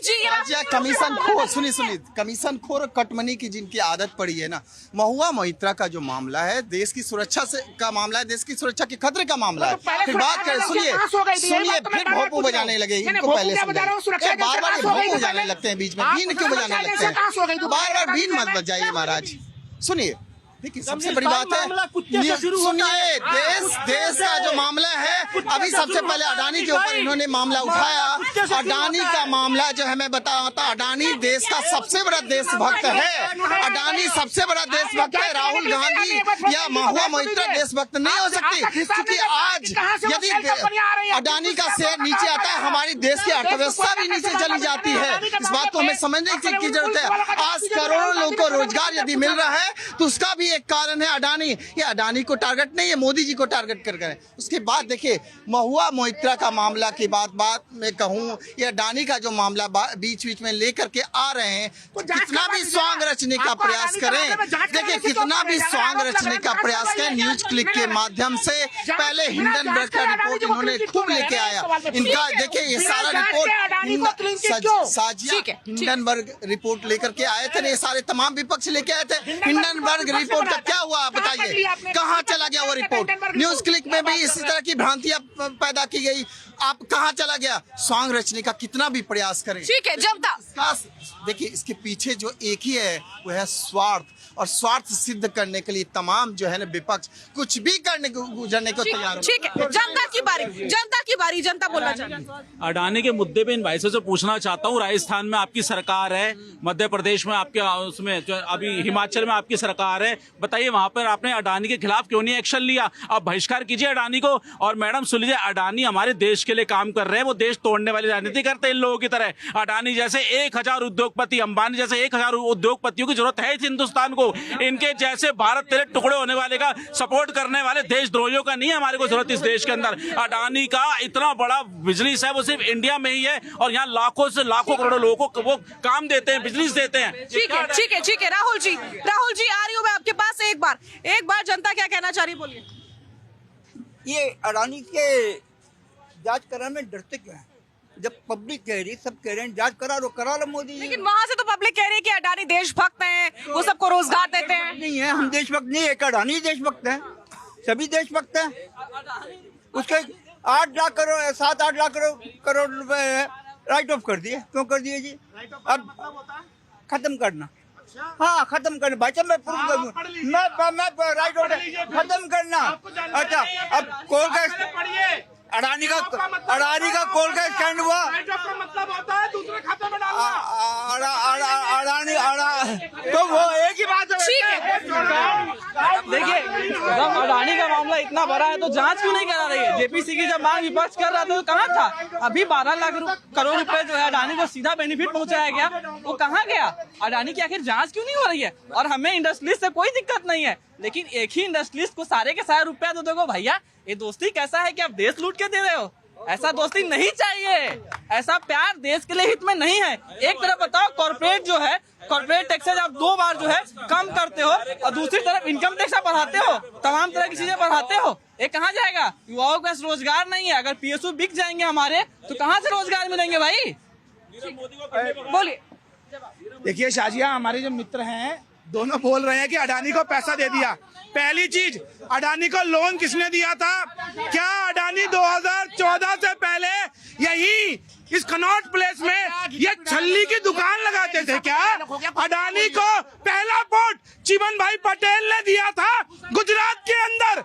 जी कमीशन खोर, सुनिए कमीशन खोर और कटमनी की जिनकी आदत पड़ी है ना, महुआ मोइत्रा का जो मामला है देश की सुरक्षा से का मामला है, देश की सुरक्षा के खतरे का मामला है। फिर बात करें, सुनिए फिर भोंपू बजाने लगे। इनको पहले समझाइए, बार-बार भोंपू बजाने लगते हैं बीच में, बीन क्यों बजाने लगते हैं? बार-बार बीन मत बजाइए महाराज। सुनिए, देखिए सबसे बड़ी बात है, सुनिए देश का जो मामला है, अभी सबसे पहले अडानी के ऊपर इन्होंने मामला उठाया। अडानी का मामला जो है मैं बताता, अडानी देश का सबसे बड़ा देशभक्त है। अडानी सबसे बड़ा देशभक्त है। राहुल गांधी या महुआ मोइत्रा देशभक्त नहीं हो सकती, क्योंकि आज यदि अडानी का शेयर नीचे आता है, हमारी देश की अर्थव्यवस्था भी नीचे चली जाती है। इस बात को हमें समझने की जरूरत है। आज करोड़ों लोगों को रोजगार यदि मिल रहा है तो उसका भी एक कारण है अडानी। ये अडानी को टारगेट नहीं है, मोदी जी को टारगेट कर रहे हैं। उसके बाद देखिए महुआ मोइत्रा का मामला की बात में कहूँ, ये अडानी का जो मामला बीच में लेकर के आ रहे हैं, तो कितना भी स्वांग रचने का प्रयास करें, देखिए कितना भी स्वांग रचने का प्रयास करें, न्यूज क्लिक के माध्यम से पहले हिंडनबर्ग का रिपोर्ट इन्होंने खूब लेके आया। इनका देखिए ये सारा रिपोर्ट साजिया हिंडनबर्ग रिपोर्ट लेकर के आए थे, ये सारे तमाम विपक्ष लेके आए थे। हिंडनबर्ग रिपोर्ट का क्या हुआ बताइए, कहाँ चला गया वो रिपोर्ट? न्यूज क्लिक में भी इसी तरह की भ्रांतियां पैदा की गई। आप कहाँ चला गया? स्वांग रचने का कितना भी प्रयास करें, ठीक है जनता। देखिए इसके पीछे जो एक ही है वो है स्वार्थ, और स्वार्थ सिद्ध करने के लिए तमाम जो है ना विपक्ष कुछ भी करने को गुजरने को तैयार। ठीक है, जनता की बारी, जनता बोलना चाहती है। अडानी के मुद्दे पे इन भाई से पूछना चाहता हूँ, राजस्थान में आपकी सरकार है, मध्य प्रदेश में आपके, उसमें जो अभी हिमाचल में आपकी सरकार है, बताइए वहां पर आपने अडानी के खिलाफ क्यों नहीं एक्शन लिया? आप बहिष्कार कीजिए अडानी को। और मैडम सुन लीजिए, अडानी हमारे देश के लिए काम कर रहे हैं, वो देश तोड़ने वाली राजनीति करते हैं इन लोगों की तरह। अडानी जैसे 1000 उद्योगपति, अंबानी जैसे 1000 उद्योगपतियों की जरूरत है इस हिंदुस्तान को। इनके जैसे भारत तेरे टुकड़े होने वाले का सपोर्ट करने वाले देशद्रोहियों का नहीं है हमारे को जरूरत इस देश के अंदर। अडानी का इतना बड़ा बिजनेस है, वो सिर्फ इंडिया में ही है, और यहाँ लाखों से लाखों करोड़ों लोगों को वो काम देते हैं, बिजनेस देते हैं। ठीक है राहुल जी आ रही हूँ मैं आपके पास। एक बार जनता क्या कहना चाह रही, बोलिए। ये अडानी के जांच कराने में डरते क्यों हैं? जब पब्लिक कह रही, सब कह रहे हैं जांच करा लो मोदी जी। लेकिन वहाँ से तो पब्लिक कह रही है कि अडानी देशभक्त हैं, वो सबको रोजगार देते हैं। नहीं है, हम देशभक्त नहीं है, एक अडानी देशभक्त है, सभी देशभक्त हैं। उसके 8 लाख करोड़ 7-8 लाख करोड़ रुपए राइट ऑफ कर दिए। क्यों कर दिए जी? अब खत्म करना, हाँ खत्म करना भाई साहब, मैं प्रूफ करूंगा, मैं राइट ऑफ खत्म करना। अच्छा अब कोल का अडानी का कोल का स्टैंड हुआ, मतलब होता है दूसरे अडानी तो वो एक ही बात है। देखिए जब अडानी का मामला इतना बड़ा है तो जांच क्यों नहीं करा रही है? जेपीसी की जब मांग विपक्ष कर रहा था तो कहाँ था? अभी 12 लाख करोड़ रुपए जो है अडानी को सीधा बेनिफिट पहुंचाया गया, वो कहाँ गया? अडानी की आखिर जांच क्यों नहीं हो रही है? और हमें इंडस्ट्रीज से कोई दिक्कत नहीं है, लेकिन एक ही इंडस्ट्रीज को सारे के सारे रुपया दे दोगे भैया। ये दोस्ती कैसा है कि आप देश लूट के दे रहे हो? ऐसा दोस्ती नहीं चाहिए, ऐसा प्यार देश के लिए हित में नहीं है। एक तरफ बताओ कॉर्पोरेट जो है, कॉर्पोरेट टैक्सेज आप 2 बार जो है कम करते हो और दूसरी तरफ इनकम टैक्स आप बढ़ाते हो, तमाम तरह की चीजें बढ़ाते हो। ये कहाँ जाएगा? युवाओं का रोजगार नहीं है। अगर पीएसयू बिक जाएंगे हमारे तो कहाँ से रोजगार मिलेंगे भाई? बोलिए। देखिए शाजिया, हमारे जो मित्र हैं दोनों बोल रहे हैं कि अडानी को पैसा दे दिया। पहली चीज, अडानी को लोन किसने दिया था? क्या अडानी 2014 से पहले यही इस कनॉट प्लेस में ये छल्ली की दुकान लगाते थे क्या? अडानी को पहला पोर्ट चिमन भाई पटेल ने दिया था गुजरात के अंदर।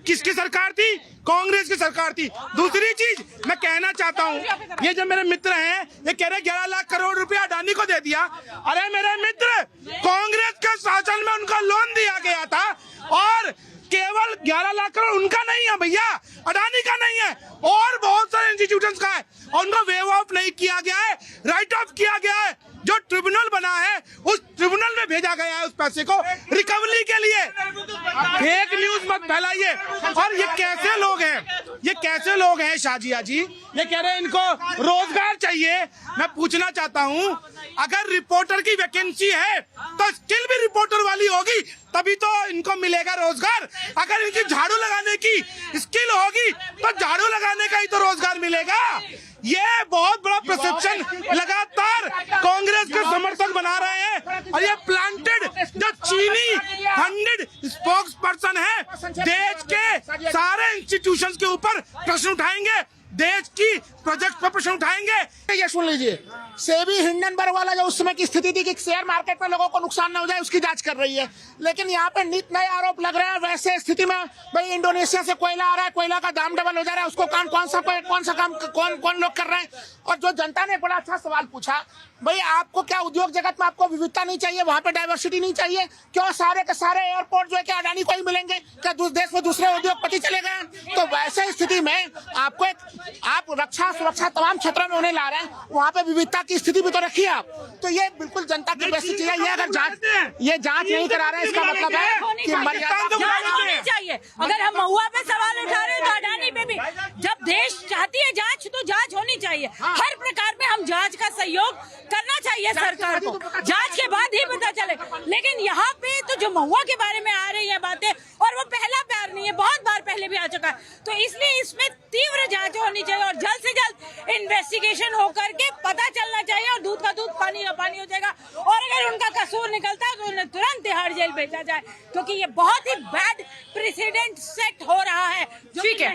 किसकी सरकार थी? कांग्रेस की सरकार थी। दूसरी चीज मैं कहना चाहता हूँ, ये जो मेरे मित्र हैं ये कह रहे 11 लाख करोड़ रुपया अडानी को दे दिया। अरे मेरे मित्र, कांग्रेस के शासन में उनका लोन दिया गया था और केवल 11 लाख करोड़ उनका नहीं है भैया, अडानी का नहीं है, और बहुत सारे इंस्टीट्यूशंस का है और उनको वेव ऑफ नहीं किया गया है, राइट ऑफ किया गया है। जो ट्रिब्यूनल बना है उस ट्रिब्यूनल में भेजा गया है उस पैसे को रिकवरी के लिए। फेक न्यूज मत फैलाइए। और ये कैसे लोग हैं, ये कैसे लोग हैं शाजिया जी? ये कह रहे हैं इनको रोजगार चाहिए। मैं पूछना चाहता हूँ, अगर रिपोर्टर की वैकेंसी है तो स्किल भी रिपोर्टर वाली होगी, तभी तो इनको मिलेगा रोजगार। अगर इनकी झाड़ू लगाने की स्किल होगी तो झाड़ू लगाने का ही तो रोजगार मिलेगा। ये बहुत बड़ा परसेप्शन लगातार कांग्रेस के समर्थक बना रहे हैं और ये प्लांटेड जो चीनी फंडेड स्पोक्स पर्सन है देश के सारे इंस्टीट्यूशंस के ऊपर प्रश्न उठाएंगे, देश की प्रोजेक्ट पर प्रश्न उठाएंगे। ये सुन लीजिए, सेबी हिंडनबर्ग वाला जो उस समय की स्थिति थी कि शेयर मार्केट में लोगों को नुकसान न हो जाए, उसकी जांच कर रही है। लेकिन यहाँ पे नित नए आरोप लग रहे हैं। वैसे स्थिति में भाई इंडोनेशिया से कोयला आ रहा है, कोयला का दाम डबल हो जा रहा है, उसको कौन सा काम कौन लोग कर रहे हैं? और जो जनता ने बड़ा अच्छा सवाल पूछा, भाई आपको क्या उद्योग जगत में आपको विविधता नहीं चाहिए, वहाँ पे डाइवर्सिटी नहीं चाहिए? क्यों सारे के सारे एयरपोर्ट जो है क्या अडानी को ही मिलेंगे? क्या देश में दूसरे उद्योगपति चले गए? तो वैसे स्थिति में आपको आप रक्षा सुरक्षा तमाम क्षेत्रों में उन्हें ला रहे हैं, वहाँ पे विविधता की स्थिति भी तो रखिए आप। तो ये बिल्कुल जनता की बेसिक चीज है। ये अगर जांच नहीं करा रहे हैं, इसका मतलब है कि जांच होनी चाहिए। अगर हम महुआ पे सवाल उठा रहे हैं तो अडानी पे भी, जब देश चाहती है जांच तो जांच होनी चाहिए। हर प्रकार में हम जांच का सहयोग करना चाहिए सरकार को, जांच के बाद ही पता चले। लेकिन यहाँ पे तो जो महुआ के बारे में आ रही है बातें, और वो पहला प्यार नहीं है, बहुत बार पहले भी आ चुका है, तो इसलिए इसमें तीव्र जांच होनी चाहिए और जल्द से जल्द इन्वेस्टिगेशन होकर के पता चलना चाहिए और दूध का दूध पानी का पानी हो जाएगा। और अगर उनका कसूर निकलता है तो उन्हें तुरंत तिहाड़ जेल भेजा जाए, क्योंकि ये बहुत ही बैड प्रेसिडेंट सेट हो रहा है। ठीक है।